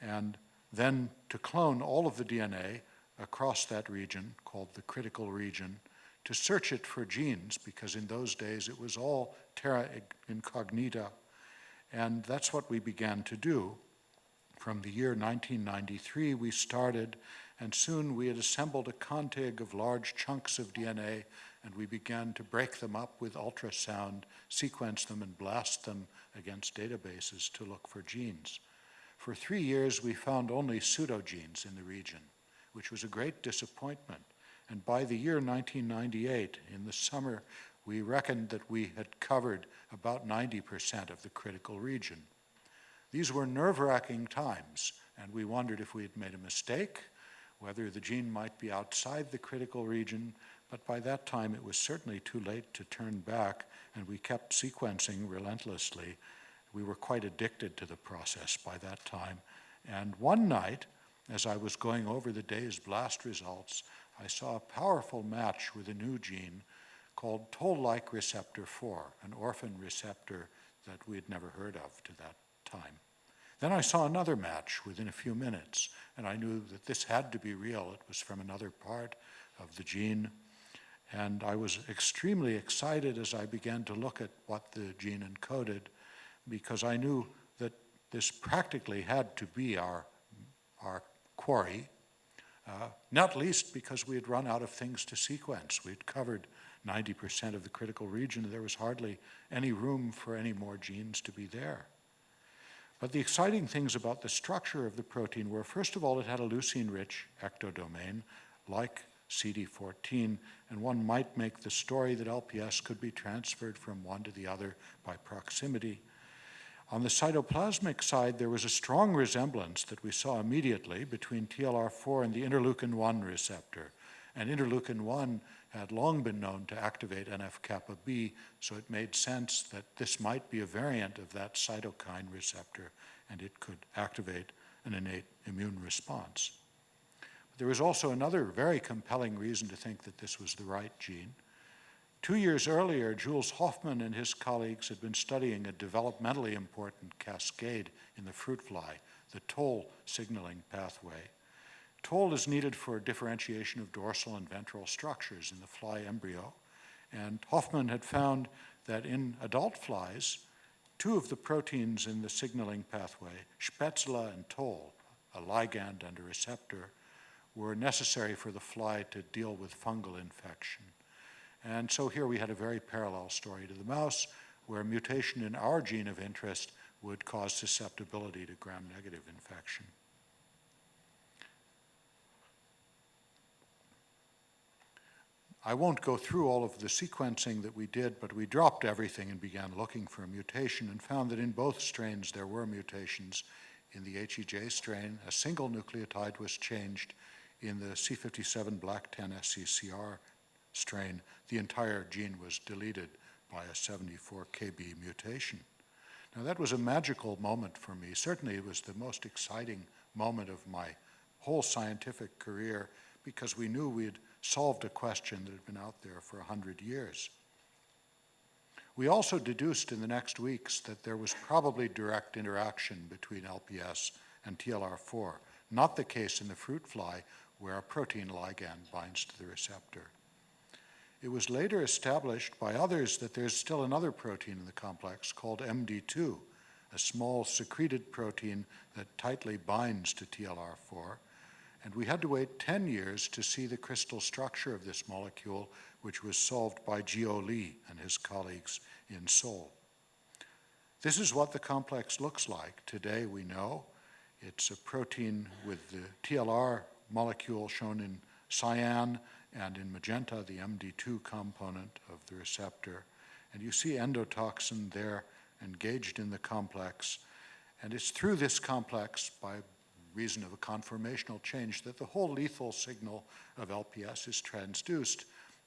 and then to clone all of the DNA across that region, called the critical region, to search it for genes, because in those days it was all terra incognita, and that's what we began to do. From the year 1993 we started, and soon we had assembled a contig of large chunks of DNA, and we began to break them up with ultrasound, sequence them, and blast them against databases to look for genes. For 3 years, we found only pseudogenes in the region, which was a great disappointment. And by the year 1998, in the summer, we reckoned that we had covered about 90% of the critical region. These were nerve-wracking times, and we wondered if we had made a mistake, whether the gene might be outside the critical region, but by that time it was certainly too late to turn back, and we kept sequencing relentlessly. We were quite addicted to the process by that time. And one night, as I was going over the day's blast results, I saw a powerful match with a new gene called Toll-like receptor 4, an orphan receptor that we had never heard of to that time. Then I saw another match within a few minutes, and I knew that this had to be real. It was from another part of the gene. And I was extremely excited as I began to look at what the gene encoded, because I knew that this practically had to be our quarry, not least because we had run out of things to sequence. We'd covered 90% of the critical region. There was hardly any room for any more genes to be there. But the exciting things about the structure of the protein were, first of all, it had a leucine-rich ectodomain, like CD14, and one might make the story that LPS could be transferred from one to the other by proximity. On the cytoplasmic side, there was a strong resemblance that we saw immediately between TLR4 and the interleukin-1 receptor. And interleukin-1 had long been known to activate NF-kappa B, so it made sense that this might be a variant of that cytokine receptor, and it could activate an innate immune response. But there was also another very compelling reason to think that this was the right gene. 2 years earlier, Jules Hoffman and his colleagues had been studying a developmentally important cascade in the fruit fly, the Toll signaling pathway. Toll is needed for differentiation of dorsal and ventral structures in the fly embryo, and Hoffman had found that in adult flies, 2 of the proteins in the signaling pathway, Spätzle and Toll, a ligand and a receptor, were necessary for the fly to deal with fungal infection. And so here we had a very parallel story to the mouse, where mutation in our gene of interest would cause susceptibility to gram-negative infection. I won't go through all of the sequencing that we did, but we dropped everything and began looking for a mutation and found that in both strains there were mutations. In the HEJ strain, a single nucleotide was changed. In the C57 Black 10 SCCR strain, the entire gene was deleted by a 74 kb mutation. Now that was a magical moment for me. Certainly it was the most exciting moment of my whole scientific career, because we knew we had solved a question that had been out there for 100 years. We also deduced in the next weeks that there was probably direct interaction between LPS and TLR4, not the case in the fruit fly, where a protein ligand binds to the receptor. It was later established by others that there's still another protein in the complex called MD2, a small secreted protein that tightly binds to TLR4. And we had to wait 10 years to see the crystal structure of this molecule, which was solved by Gio Li and his colleagues in Seoul. This is what the complex looks like. Today we know it's a protein with the TLR molecule shown in cyan, and in magenta, the MD2 component of the receptor. And you see endotoxin there engaged in the complex. And it's through this complex, by reason of a conformational change, that the whole lethal signal of LPS is transduced.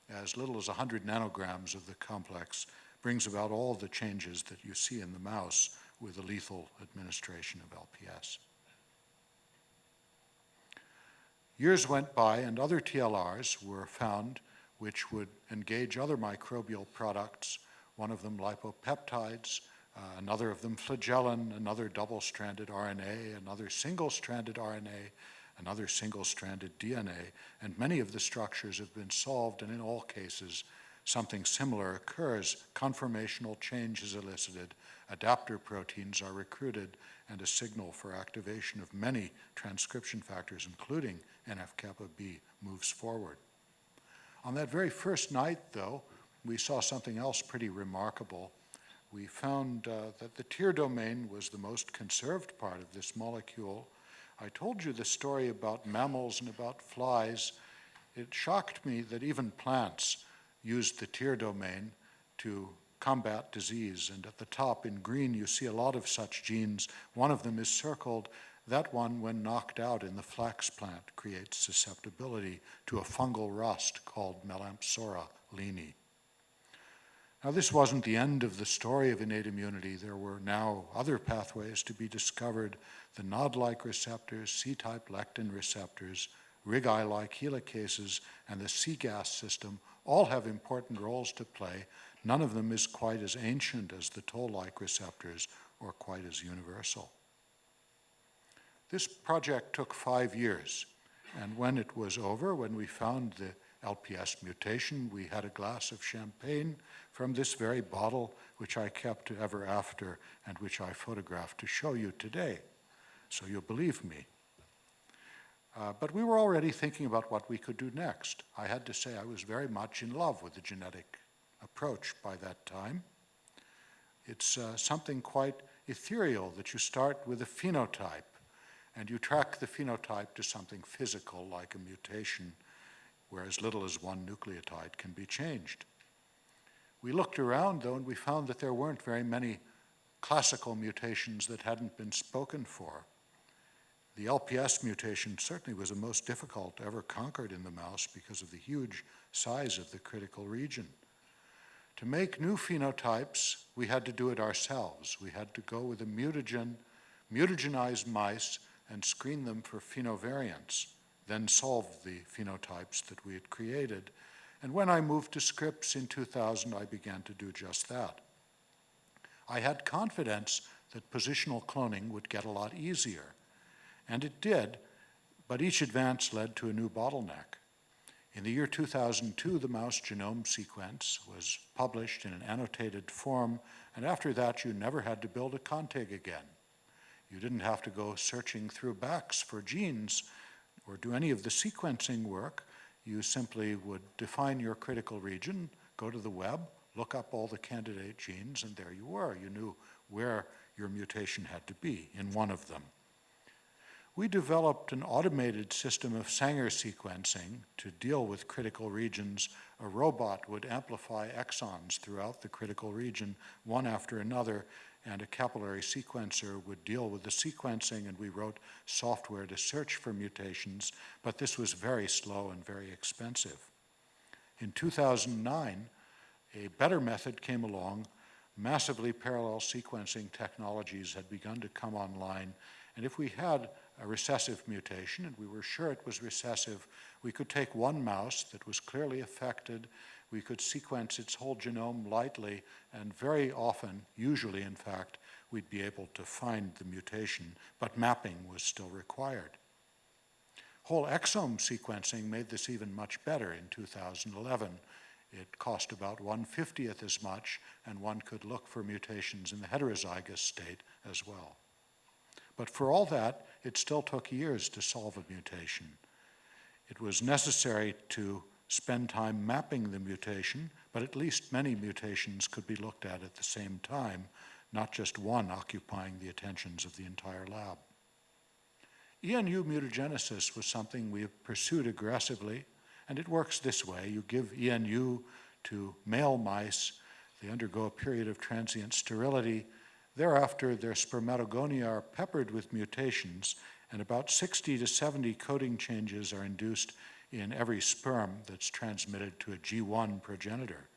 As little as 100 nanograms of the complex brings about all the changes that you see in the mouse with the lethal administration of LPS. Years went by and other TLRs were found which would engage other microbial products, one of them lipopeptides, another of them flagellin, another double-stranded RNA, another single-stranded RNA, another single-stranded DNA, and many of the structures have been solved, and in all cases something similar occurs. Conformational change is elicited, adapter proteins are recruited, and a signal for activation of many transcription factors, including NF-kappa B moves forward. On that very first night, though, we saw something else pretty remarkable. We found that the tear domain was the most conserved part of this molecule. I told you the story about mammals and about flies. It shocked me that even plants used the tear domain to combat disease. And at the top in green, you see a lot of such genes. One of them is circled. That one, when knocked out in the flax plant, creates susceptibility to a fungal rust called Melampsora leani. Now, this wasn't the end of the story of innate immunity. There were now other pathways to be discovered. The NOD-like receptors, C-type lectin receptors, RIG-I-like helicases, and the C-gas system all have important roles to play. None of them is quite as ancient as the toll-like receptors or quite as universal. This project took 5 years, and when it was over, when we found the LPS mutation, we had a glass of champagne from this very bottle, which I kept ever after and which I photographed to show you today, so you'll believe me. But we were already thinking about what we could do next. I had to say I was very much in love with the genetic approach by that time. It's something quite ethereal that you start with a phenotype and you track the phenotype to something physical like a mutation where as little as one nucleotide can be changed. We looked around, though, and we found that there weren't very many classical mutations that hadn't been spoken for. The LPS mutation certainly was the most difficult ever conquered in the mouse because of the huge size of the critical region. To make new phenotypes, we had to do it ourselves. We had to go with a mutagenized mice and screen them for phenovariants, then solve the phenotypes that we had created. And when I moved to Scripps in 2000, I began to do just that. I had confidence that positional cloning would get a lot easier, and it did, but each advance led to a new bottleneck. In the year 2002, the mouse genome sequence was published in an annotated form, and after that, you never had to build a contig again. You didn't have to go searching through backs for genes or do any of the sequencing work. You simply would define your critical region, go to the web, look up all the candidate genes, and there you were. You knew where your mutation had to be in one of them. We developed an automated system of Sanger sequencing to deal with critical regions. A robot would amplify exons throughout the critical region, one after another, and a capillary sequencer would deal with the sequencing, and we wrote software to search for mutations, but this was very slow and very expensive. In 2009, a better method came along. Massively parallel sequencing technologies had begun to come online, and if we had a recessive mutation, and we were sure it was recessive, we could take one mouse that was clearly affected, we could sequence its whole genome lightly, and very often, usually in fact, we'd be able to find the mutation, but mapping was still required. Whole exome sequencing made this even much better in 2011. It cost about 1/50th as much, and one could look for mutations in the heterozygous state as well. But for all that, it still took years to solve a mutation. It was necessary to spend time mapping the mutation, but at least many mutations could be looked at the same time, not just one occupying the attentions of the entire lab. ENU mutagenesis was something we have pursued aggressively, and it works this way. You give ENU to male mice, they undergo a period of transient sterility. Thereafter, their spermatogonia are peppered with mutations, and about 60 to 70 coding changes are induced in every sperm that's transmitted to a G1 progenitor.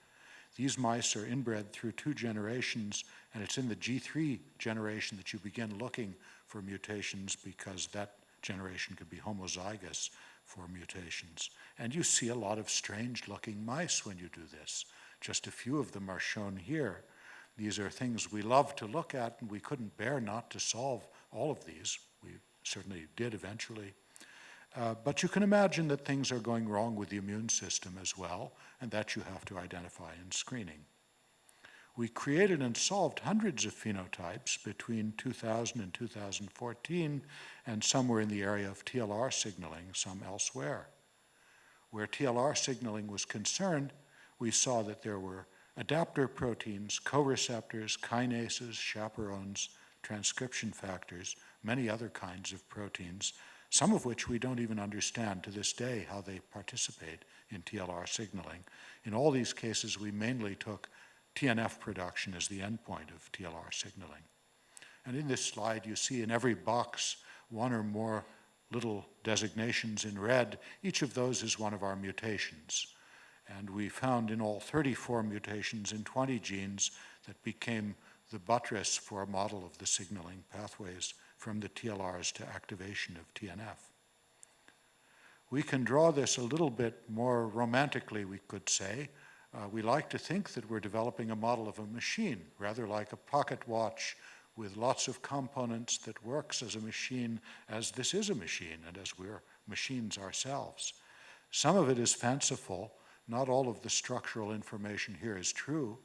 These mice are inbred through 2 generations, and it's in the G3 generation that you begin looking for mutations because that generation could be homozygous for mutations. And you see a lot of strange-looking mice when you do this. Just a few of them are shown here. These are things we love to look at, and we couldn't bear not to solve all of these. We certainly did eventually. But you can imagine that things are going wrong with the immune system as well, and that you have to identify in screening. We created and solved hundreds of phenotypes between 2000 and 2014, and some were in the area of TLR signaling, some elsewhere. Where TLR signaling was concerned, we saw that there were adapter proteins, co-receptors, kinases, chaperones, transcription factors, many other kinds of proteins, some of which we don't even understand to this day how they participate in TLR signaling. In all these cases, we mainly took TNF production as the endpoint of TLR signaling. And in this slide, you see in every box one or more little designations in red. Each of those is one of our mutations. And we found in all 34 mutations in 20 genes that became the buttress for a model of the signaling pathways from the TLRs to activation of TNF. We can draw this a little bit more romantically, we could say. We like to think that we're developing a model of a machine, rather like a pocket watch with lots of components that works as a machine, as this is a machine and as we're machines ourselves. Some of it is fanciful. Not all of the structural information here is true.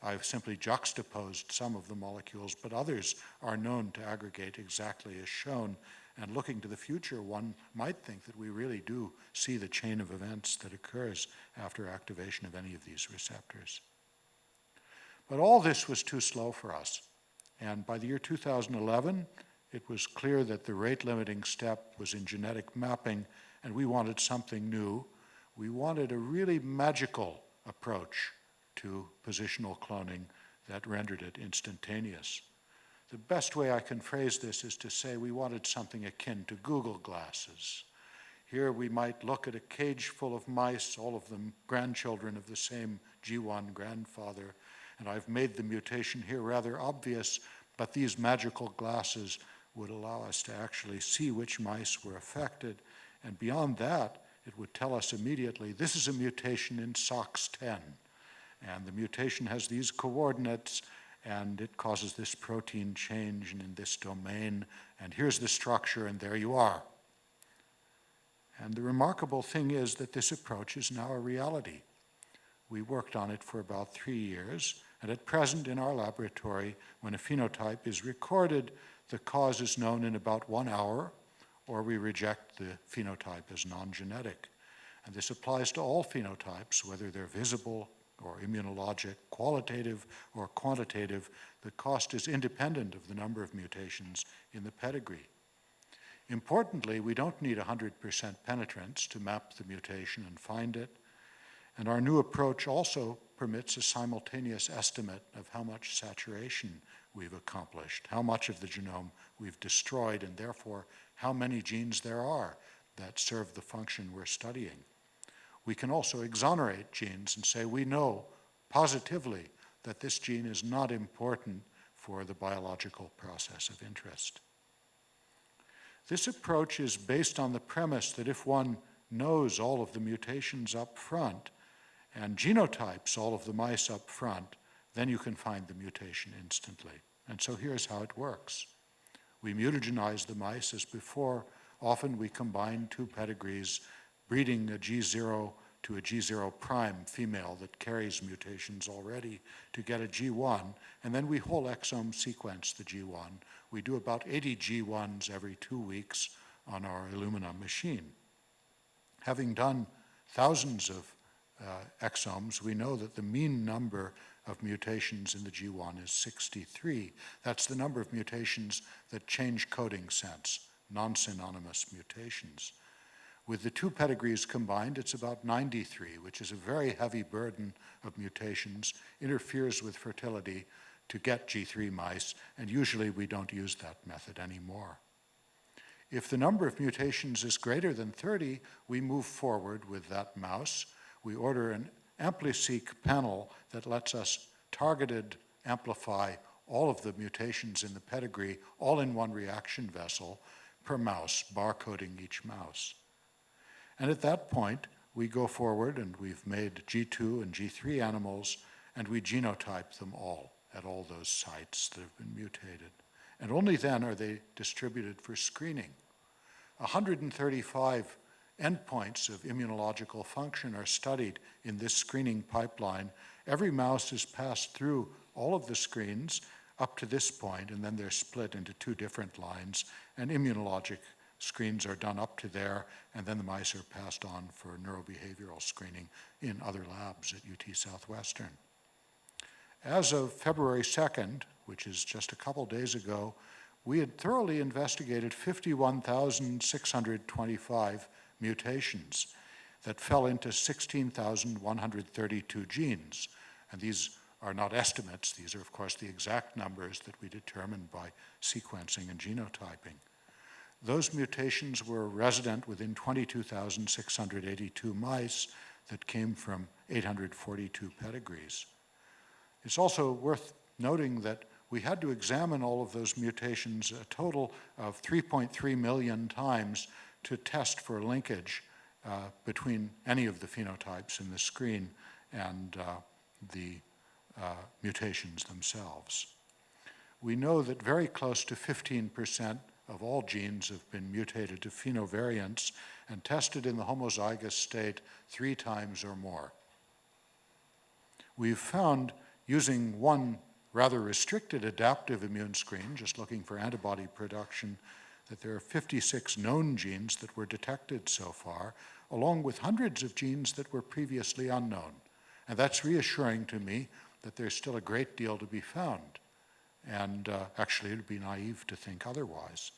I've simply juxtaposed some of the molecules, but others are known to aggregate exactly as shown. And looking to the future, one might think that we really do see the chain of events that occurs after activation of any of these receptors. But all this was too slow for us. And by the year 2011, it was clear that the rate-limiting step was in genetic mapping, and we wanted something new. We wanted a really magical approach to positional cloning that rendered it instantaneous. The best way I can phrase this is to say we wanted something akin to Google glasses. Here we might look at a cage full of mice, all of them grandchildren of the same G1 grandfather, and I've made the mutation here rather obvious, but these magical glasses would allow us to actually see which mice were affected, and beyond that, it would tell us immediately, this is a mutation in SOX10, and the mutation has these coordinates, and it causes this protein change in this domain, and here's the structure, and there you are. And the remarkable thing is that this approach is now a reality. We worked on it for about 3 years, and at present in our laboratory, when a phenotype is recorded, the cause is known in about 1 hour, or we reject the phenotype as non-genetic. And this applies to all phenotypes, whether they're visible or immunologic, qualitative or quantitative. The cost is independent of the number of mutations in the pedigree. Importantly, we don't need 100% penetrance to map the mutation and find it. And our new approach also permits a simultaneous estimate of how much saturation we've accomplished, how much of the genome we've destroyed, and therefore how many genes there are that serve the function we're studying. We can also exonerate genes and say we know positively that this gene is not important for the biological process of interest. This approach is based on the premise that if one knows all of the mutations up front and genotypes all of the mice up front, then you can find the mutation instantly. And so here's how it works. We mutagenize the mice as before. Often we combine two pedigrees, breeding a G0 to a G0 prime female that carries mutations already to get a G1, and then we whole exome sequence the G1. We do about 80 G1s every 2 weeks on our Illumina machine. Having done thousands of exomes, we know that the mean number of mutations in the G1 is 63. That's the number of mutations that change coding sense, non-synonymous mutations. With the two pedigrees combined, it's about 93, which is a very heavy burden of mutations, interferes with fertility to get G3 mice, and usually we don't use that method anymore. If the number of mutations is greater than 30, we move forward with that mouse. We order an AmpliSeq panel that lets us targeted amplify all of the mutations in the pedigree, all in one reaction vessel per mouse, barcoding each mouse. And at that point, we go forward and we've made G2 and G3 animals, and we genotype them all at all those sites that have been mutated. And only then are they distributed for screening. 135 endpoints of immunological function are studied in this screening pipeline, Every mouse is passed through all of the screens up to this point, and then they're split into two different lines, and immunologic screens are done up to there, and then the mice are passed on for neurobehavioral screening in other labs at UT Southwestern. As of February 2nd, which is just a couple days ago, we had thoroughly investigated 51,625 mutations that fell into 16,132 genes. And these are not estimates. These are, of course, the exact numbers that we determined by sequencing and genotyping. Those mutations were resident within 22,682 mice that came from 842 pedigrees. It's also worth noting that we had to examine all of those mutations a total of 3.3 million times to test for linkage between any of the phenotypes in the screen and the mutations themselves. We know that very close to 15% of all genes have been mutated to phenovariants and tested in the homozygous state 3 times or more. We've found, using one rather restricted adaptive immune screen, just looking for antibody production, that there are 56 known genes that were detected so far, along with hundreds of genes that were previously unknown. And that's reassuring to me that there's still a great deal to be found. And actually, it would be naive to think otherwise.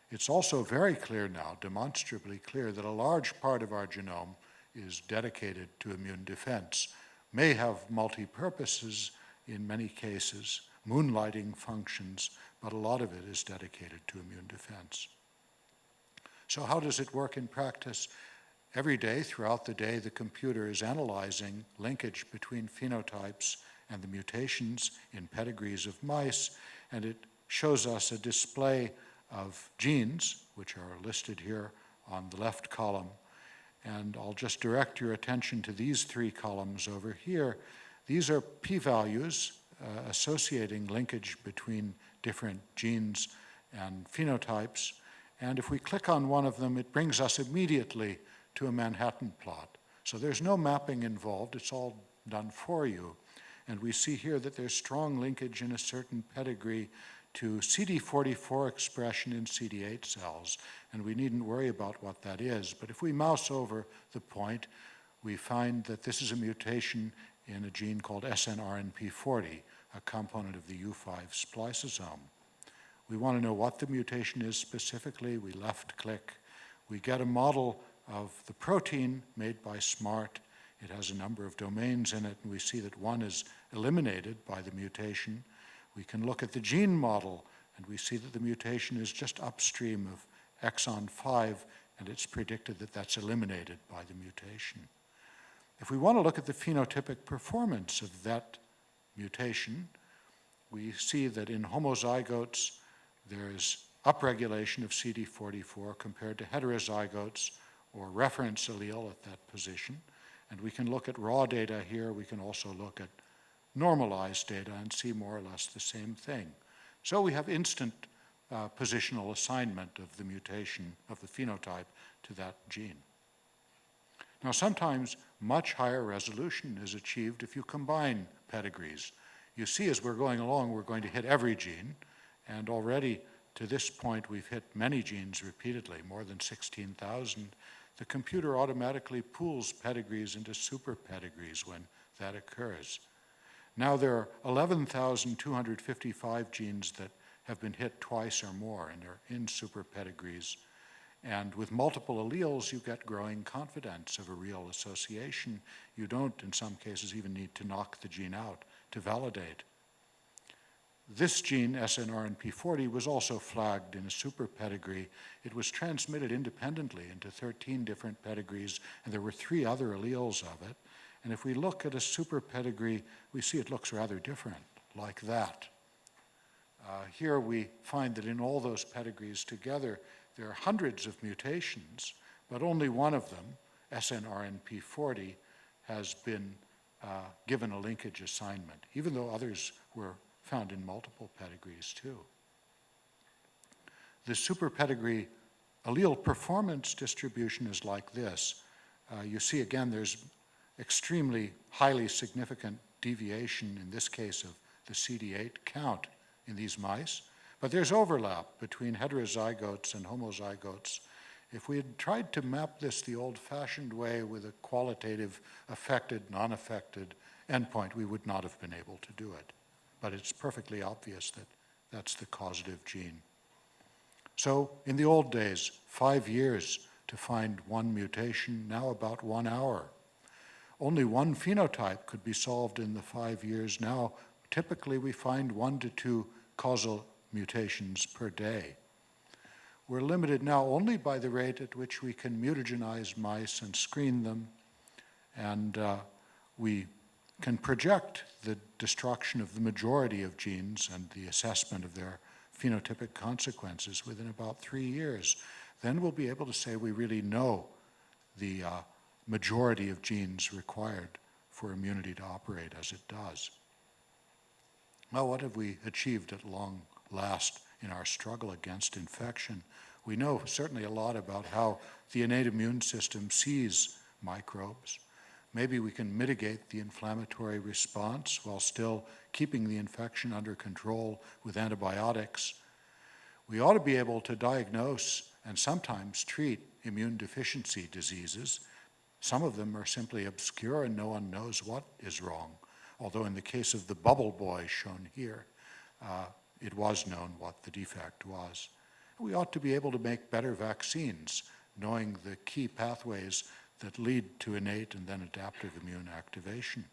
It's also very clear now, demonstrably clear, that a large part of our genome is dedicated to immune defense, may have multi-purposes in many cases, moonlighting functions, but a lot of it is dedicated to immune defense. So how does it work in practice? Every day, throughout the day, the computer is analyzing linkage between phenotypes and the mutations in pedigrees of mice, and it shows us a display of genes, which are listed here on the left column. And I'll just direct your attention to these 3 columns over here. These are p-values associating linkage between different genes and phenotypes. And if we click on one of them, it brings us immediately to a Manhattan plot. So there's no mapping involved. It's all done for you. And we see here that there's strong linkage in a certain pedigree to CD44 expression in CD8 cells, and we needn't worry about what that is. But if we mouse over the point, we find that this is a mutation in a gene called SNRNP40, a component of the U5 spliceosome. We want to know what the mutation is specifically. We left-click. We get a model of the protein made by SMART. It has a number of domains in it, and we see that one is eliminated by the mutation. We can look at the gene model, and we see that the mutation is just upstream of exon 5, and it's predicted that that's eliminated by the mutation. If we want to look at the phenotypic performance of that mutation, we see that in homozygotes, there is upregulation of CD44 compared to heterozygotes or reference allele at that position. And we can look at raw data here. We can also look at normalized data and see more or less the same thing. So we have instant positional assignment of the mutation of the phenotype to that gene. Now, sometimes much higher resolution is achieved if you combine pedigrees. You see, as we're going along, we're going to hit every gene, and already to this point, we've hit many genes repeatedly, more than 16,000. The computer automatically pools pedigrees into super pedigrees when that occurs. Now there are 11,255 genes that have been hit twice or more and are in super pedigrees. And with multiple alleles, you get growing confidence of a real association. You don't, in some cases, even need to knock the gene out to validate. This gene, SNRNP40, was also flagged in a super pedigree. It was transmitted independently into 13 different pedigrees, and there were 3 other alleles of it. And if we look at a super pedigree, we see it looks rather different, like that. Here we find that in all those pedigrees together, there are hundreds of mutations, but only one of them, SNRNP40, has been given a linkage assignment, even though others were found in multiple pedigrees too. The super pedigree allele performance distribution is like this. You see again there's extremely highly significant deviation, in this case of the CD8 count in these mice, but there's overlap between heterozygotes and homozygotes. If we had tried to map this the old-fashioned way with a qualitative affected, non-affected endpoint, we would not have been able to do it. But it's perfectly obvious that that's the causative gene. So in the old days, 5 years to find one mutation, now about 1 hour. Only one phenotype could be solved in the 5 years. Now, typically we find 1 to 2 causal mutations per day. We're limited now only by the rate at which we can mutagenize mice and screen them, and we can project the destruction of the majority of genes and the assessment of their phenotypic consequences within about 3 years. Then we'll be able to say we really know the majority of genes required for immunity to operate as it does. Well, what have we achieved at long last in our struggle against infection? We know certainly a lot about how the innate immune system sees microbes. Maybe we can mitigate the inflammatory response while still keeping the infection under control with antibiotics. We ought to be able to diagnose and sometimes treat immune deficiency diseases. Some of them are simply obscure and no one knows what is wrong. Although in the case of the bubble boy shown here, it was known what the defect was. We ought to be able to make better vaccines, knowing the key pathways that lead to innate and then adaptive immune activation.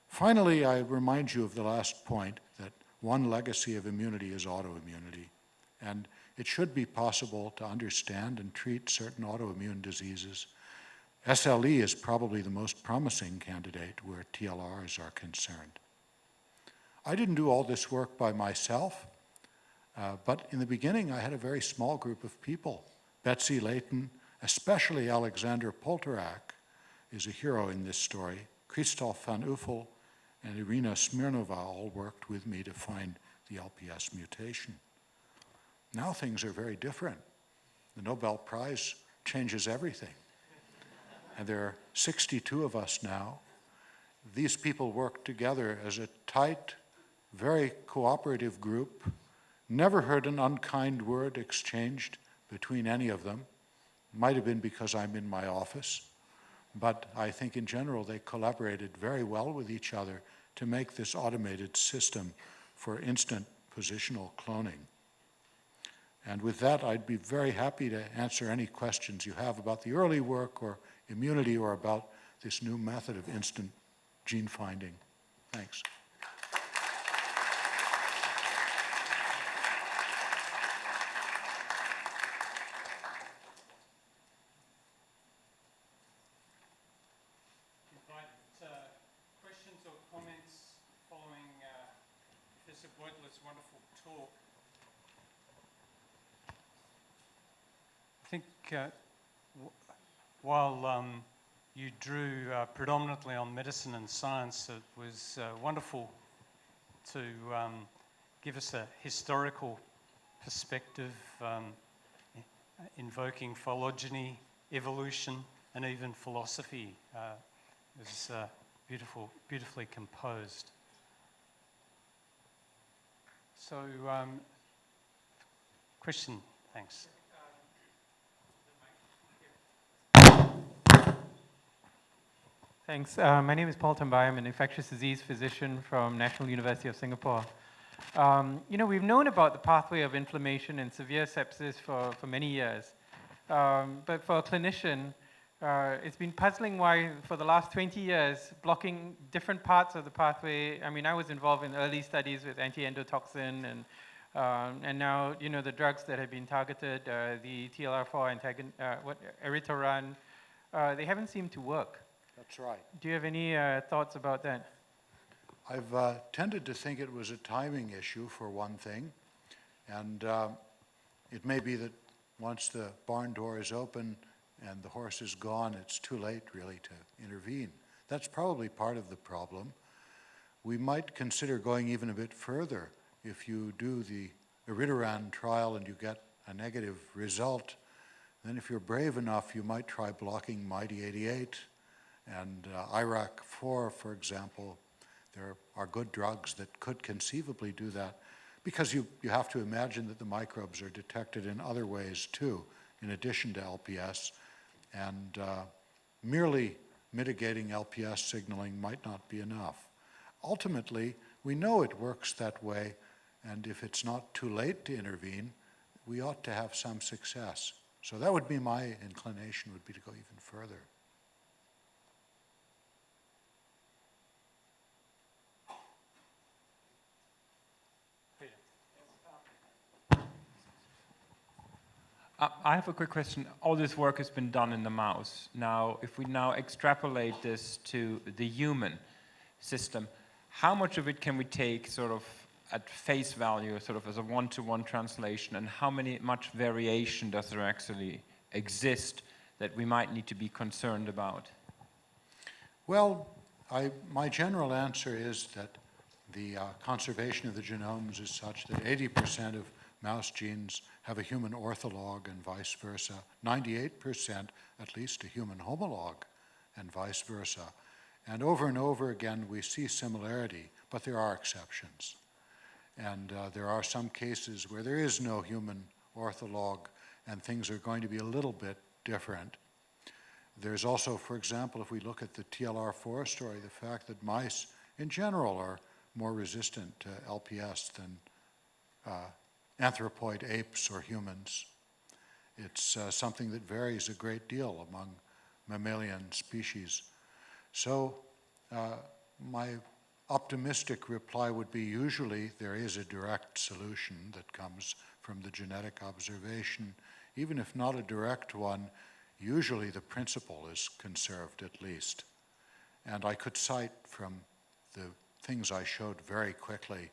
Finally, I remind you of the last point, that one legacy of immunity is autoimmunity. And it should be possible to understand and treat certain autoimmune diseases. SLE is probably the most promising candidate where TLRs are concerned. I didn't do all this work by myself, but in the beginning I had a very small group of people. Betsy Layton, especially Alexander Poltorak, is a hero in this story. Christoph van Uffel and Irina Smirnova all worked with me to find the LPS mutation. Now things are very different. The Nobel Prize changes everything. And there are 62 of us now. These people work together as a tight, very cooperative group. Never heard an unkind word exchanged between any of them. Might have been because I'm in my office, but I think in general they collaborated very well with each other to make this automated system for instant positional cloning. And with that, I'd be very happy to answer any questions you have about the early work or immunity or about this new method of instant gene finding. Thanks. Questions or comments following Professor Beutler's wonderful talk. I think while you drew predominantly on medicine and science, it was wonderful to give us a historical perspective, invoking phylogeny, evolution, and even philosophy. It was beautifully composed. So, question, thanks. Thanks. My name is Paul Tambai. I'm an infectious disease physician from National University of Singapore. We've known about the pathway of inflammation and severe sepsis for many years. But for a clinician, it's been puzzling why, for the last 20 years, blocking different parts of the pathway. I mean, I was involved in early studies with anti-endotoxin, and now, the drugs that have been targeted, the TLR4 antagonist, Eritaran, they haven't seemed to work. That's right. Do you have any thoughts about that? I've tended to think it was a timing issue, for one thing, and it may be that once the barn door is open and the horse is gone, it's too late, really, to intervene. That's probably part of the problem. We might consider going even a bit further. If you do the Eritaran trial and you get a negative result, then if you're brave enough, you might try blocking MIT88 And IRAK4, for example, there are good drugs that could conceivably do that, because you have to imagine that the microbes are detected in other ways too, in addition to LPS, and merely mitigating LPS signaling might not be enough. Ultimately, we know it works that way, and if it's not too late to intervene, we ought to have some success. So that would be my inclination, would be to go even further. I have a quick question. All this work has been done in the mouse. Now, if we now extrapolate this to the human system, how much of it can we take sort of at face value, sort of as a one-to-one translation, and how much variation does there actually exist that we might need to be concerned about? Well, my general answer is that the conservation of the genomes is such that 80% of mouse genes have a human ortholog and vice versa, 98% at least a human homolog and vice versa. And over again we see similarity, but there are exceptions. And there are some cases where there is no human ortholog and things are going to be a little bit different. There's also, for example, if we look at the TLR4 story, the fact that mice in general are more resistant to LPS than anthropoid apes or humans. It's something that varies a great deal among mammalian species. So my optimistic reply would be usually there is a direct solution that comes from the genetic observation. Even if not a direct one, usually the principle is conserved at least. And I could cite from the things I showed very quickly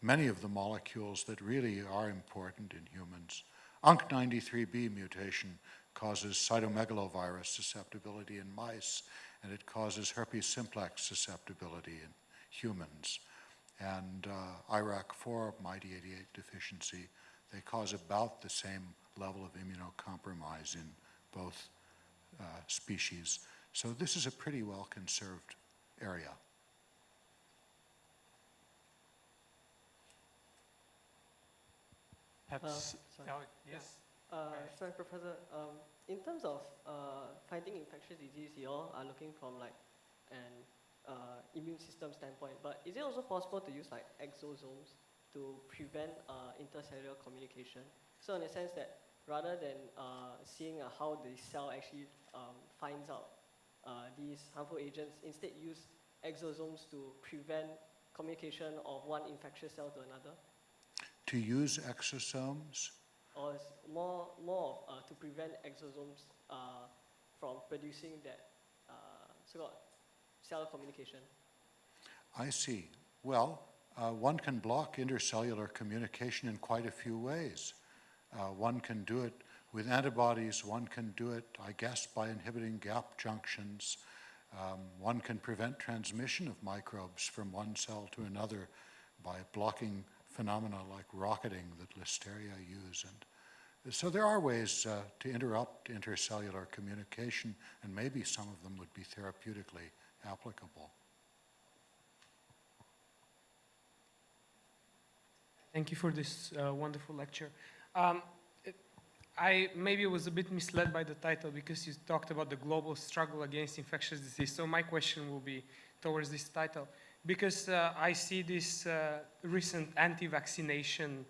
many of the molecules that really are important in humans. UNC93B mutation causes cytomegalovirus susceptibility in mice, and it causes herpes simplex susceptibility in humans. And IRAK4 MyD88 deficiency, they cause about the same level of immunocompromise in both species. So this is a pretty well conserved area. Sorry. Yes. Sorry, Professor. In terms of fighting infectious disease, you all are looking from like an immune system standpoint, but is it also possible to use like exosomes to prevent intercellular communication? So in the sense that rather than seeing how the cell actually finds out these harmful agents, instead use exosomes to prevent communication of one infectious cell to another? To use exosomes? Or is more to prevent exosomes from producing that so-called cell communication? I see. Well, one can block intercellular communication in quite a few ways. One can do it with antibodies. One can do it, I guess, by inhibiting gap junctions. One can prevent transmission of microbes from one cell to another by blocking phenomena like rocketing that Listeria use. And so there are ways to interrupt intercellular communication, and maybe some of them would be therapeutically applicable. Thank you for this wonderful lecture. I maybe was a bit misled by the title because you talked about the global struggle against infectious disease. So my question will be towards this title. Because I see this recent anti-vaccination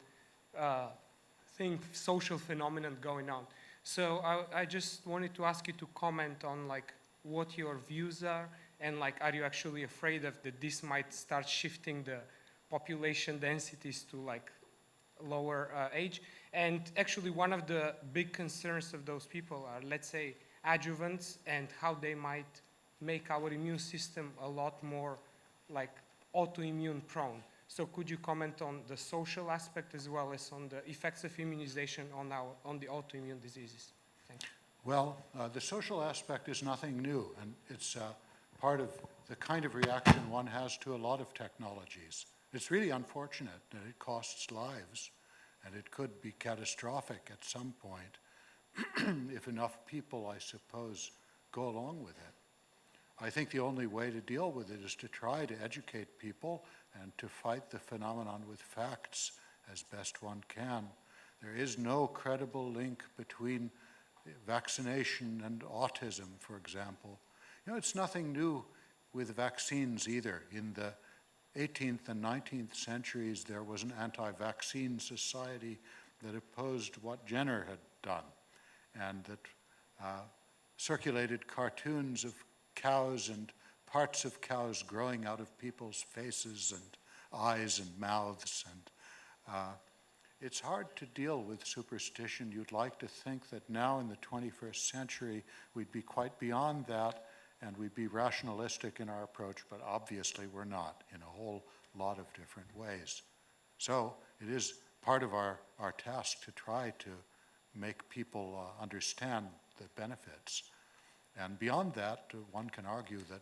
social phenomenon going on. So I just wanted to ask you to comment on like what your views are, and like are you actually afraid of that this might start shifting the population densities to like lower age? And actually one of the big concerns of those people are, let's say, adjuvants and how they might make our immune system a lot more like autoimmune prone. So could you comment on the social aspect as well as on the effects of immunization on the autoimmune diseases? Thank you. Well, the social aspect is nothing new, and it's part of the kind of reaction one has to a lot of technologies. It's really unfortunate that it costs lives, and it could be catastrophic at some point if enough people, I suppose, go along with it. I think the only way to deal with it is to try to educate people and to fight the phenomenon with facts as best one can. There is no credible link between vaccination and autism, for example. You know, it's nothing new with vaccines either. In the 18th and 19th centuries, there was an anti-vaccine society that opposed what Jenner had done, and that circulated cartoons of cows and parts of cows growing out of people's faces and eyes and mouths. And it's hard to deal with superstition. You'd like to think that now in the 21st century, we'd be quite beyond that and we'd be rationalistic in our approach, but obviously we're not in a whole lot of different ways. So it is part of our task to try to make people understand the benefits. And beyond that, one can argue that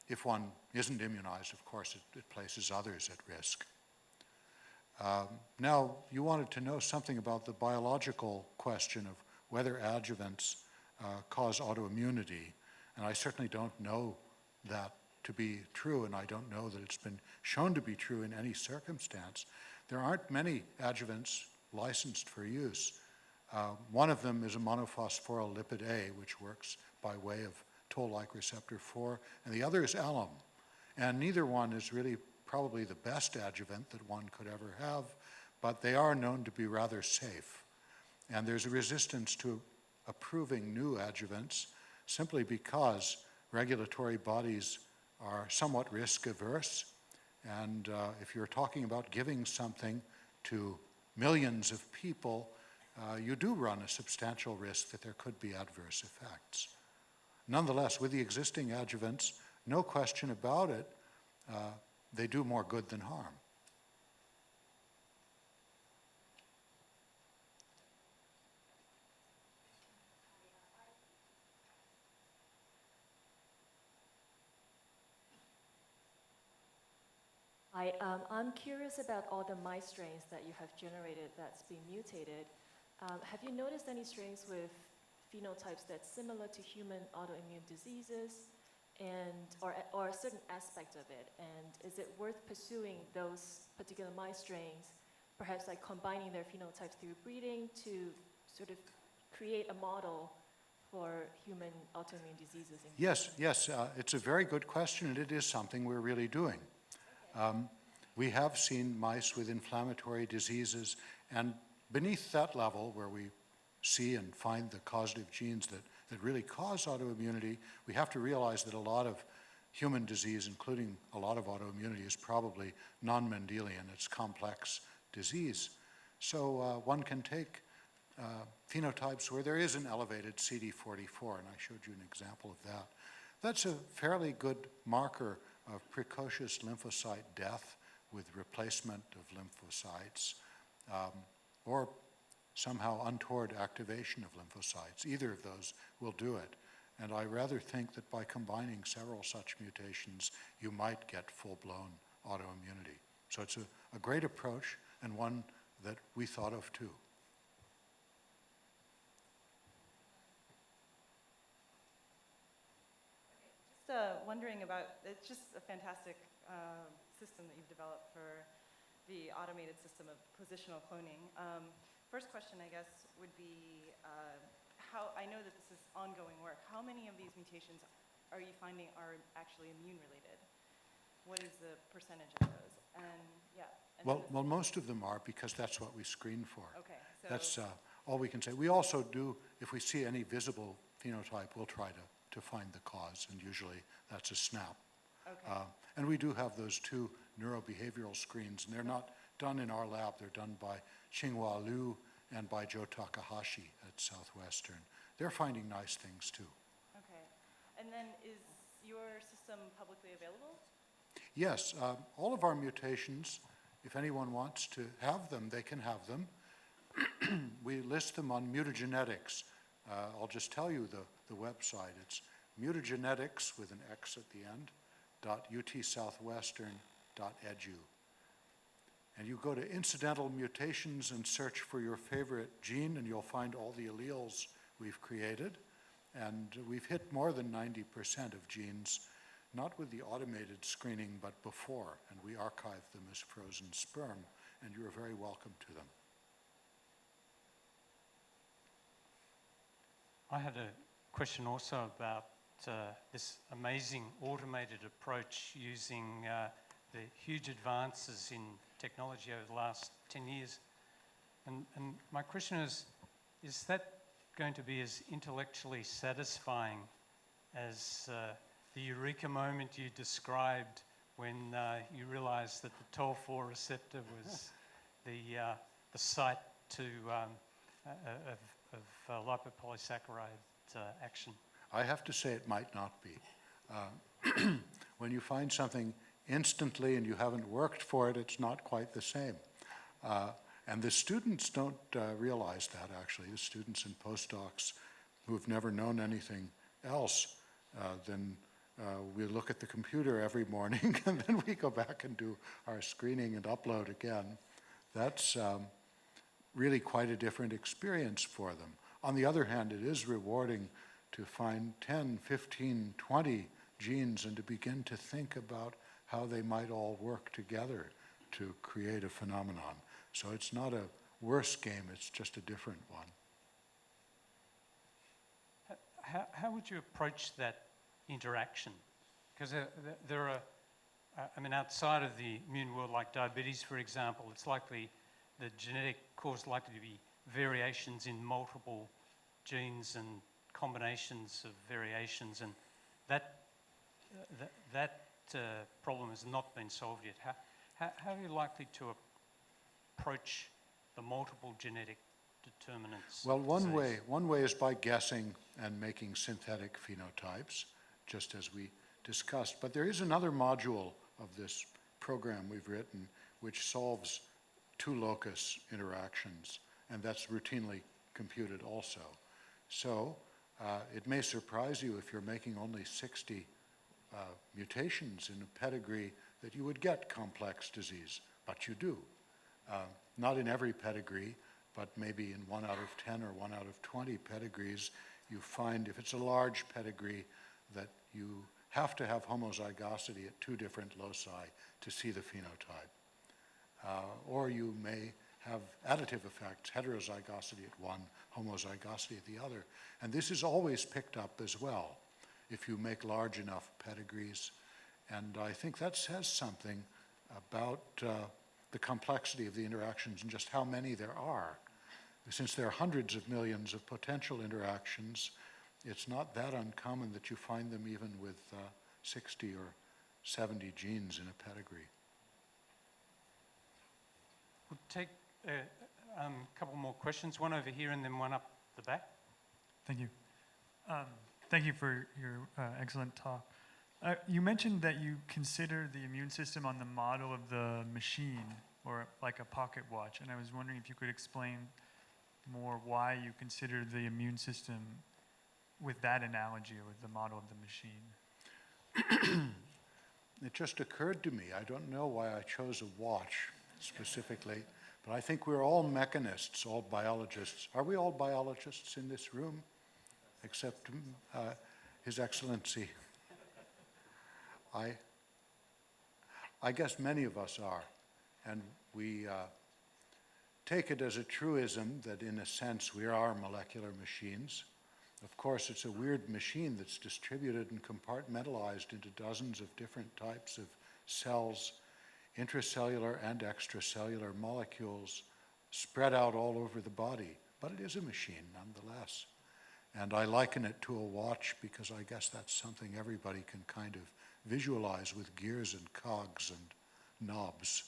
if one isn't immunized, of course, it places others at risk. Now, you wanted to know something about the biological question of whether adjuvants cause autoimmunity, and I certainly don't know that to be true, and I don't know that it's been shown to be true in any circumstance. There aren't many adjuvants licensed for use. One of them is a monophosphoryllipid A, which works by way of toll-like receptor 4, and the other is alum. And neither one is really probably the best adjuvant that one could ever have, but they are known to be rather safe. And there's a resistance to approving new adjuvants simply because regulatory bodies are somewhat risk-averse. And if you're talking about giving something to millions of people, you do run a substantial risk that there could be adverse effects. Nonetheless, with the existing adjuvants, no question about it, they do more good than harm. I'm curious about all the mice strains that you have generated that's been mutated. Have you noticed any strains with phenotypes that's similar to human autoimmune diseases, or a certain aspect of it? And is it worth pursuing those particular mice strains, perhaps like combining their phenotypes through breeding to sort of create a model for human autoimmune diseases? Yes, it's a very good question, and it is something we're really doing. Okay. We have seen mice with inflammatory diseases, and beneath that level, where we see and find the causative genes that really cause autoimmunity, we have to realize that a lot of human disease, including a lot of autoimmunity, is probably non-Mendelian. It's complex disease. So one can take phenotypes where there is an elevated CD44, and I showed you an example of that. That's a fairly good marker of precocious lymphocyte death with replacement of lymphocytes, or somehow untoward activation of lymphocytes. Either of those will do it. And I rather think that by combining several such mutations, you might get full-blown autoimmunity. So it's a great approach, and one that we thought of too. Just wondering about, it's just a fantastic system that you've developed for the automated system of positional cloning. First question, I guess, would be how, I know that this is ongoing work, how many of these mutations are you finding are actually immune-related? What is the percentage of those? And yeah. And well, most of them are, because that's what we screen for. Okay. So that's all we can say. We also do, if we see any visible phenotype, we'll try to find the cause, and usually that's a SNP. Okay. And we do have those two neurobehavioral screens, and they're not done in our lab. They're done by Xinghua Liu and by Joe Takahashi at Southwestern. They're finding nice things too. Okay. And then is your system publicly available? Yes. All of our mutations, if anyone wants to have them, they can have them. We list them on mutagenetics. I'll just tell you the website. It's mutagenetics with an X at the end, .utsouthwestern.edu. And you go to incidental mutations and search for your favorite gene, and you'll find all the alleles we've created. And we've hit more than 90% of genes, not with the automated screening, but before, and we archive them as frozen sperm, and you're very welcome to them. I had a question also about this amazing automated approach using the huge advances in technology over the last 10 years. And my question is that going to be as intellectually satisfying as the eureka moment you described when you realized that the Lps receptor was the site to of lipopolysaccharide action? I have to say it might not be. When you find something instantly and you haven't worked for it, it's not quite the same. And the students don't realize that, actually. The students and postdocs who've never known anything else, then we look at the computer every morning and then we go back and do our screening and upload again. That's really quite a different experience for them. On the other hand, it is rewarding to find 10, 15, 20 genes and to begin to think about how they might all work together to create a phenomenon. So it's not a worse game, it's just a different one. How would you approach that interaction? Because there are, I mean, outside of the immune world, like diabetes, for example, it's likely the genetic cause likely to be variations in multiple genes and combinations of variations, and that problem has not been solved yet. How are you likely to approach the multiple genetic determinants? Well, one way is by guessing and making synthetic phenotypes, just as we discussed. But there is another module of this program we've written which solves two locus interactions, and that's routinely computed also. So it may surprise you if you're making only 60 mutations in a pedigree that you would get complex disease, but you do. Not in every pedigree, but maybe in 1 out of 10 or 1 out of 20 pedigrees, you find, if it's a large pedigree, that you have to have homozygosity at 2 different loci to see the phenotype. Or you may have additive effects, heterozygosity at one, homozygosity at the other. And this is always picked up as well if you make large enough pedigrees. And I think that says something about the complexity of the interactions and just how many there are. Since there are hundreds of millions of potential interactions, it's not that uncommon that you find them even with 60 or 70 genes in a pedigree. We'll take a couple more questions, one over here and then one up the back. Thank you. Thank you for your excellent talk. You mentioned that you consider the immune system on the model of the machine, or like a pocket watch, and I was wondering if you could explain more why you consider the immune system with that analogy, or with the model of the machine. It just occurred to me, I don't know why I chose a watch specifically, but I think we're all mechanists, all biologists. Are we all biologists in this room? Except His Excellency. I guess many of us are, and we take it as a truism that in a sense we are molecular machines. Of course, it's a weird machine that's distributed and compartmentalized into dozens of different types of cells, intracellular and extracellular molecules spread out all over the body, but it is a machine nonetheless. And I liken it to a watch because I guess that's something everybody can kind of visualize with gears and cogs and knobs.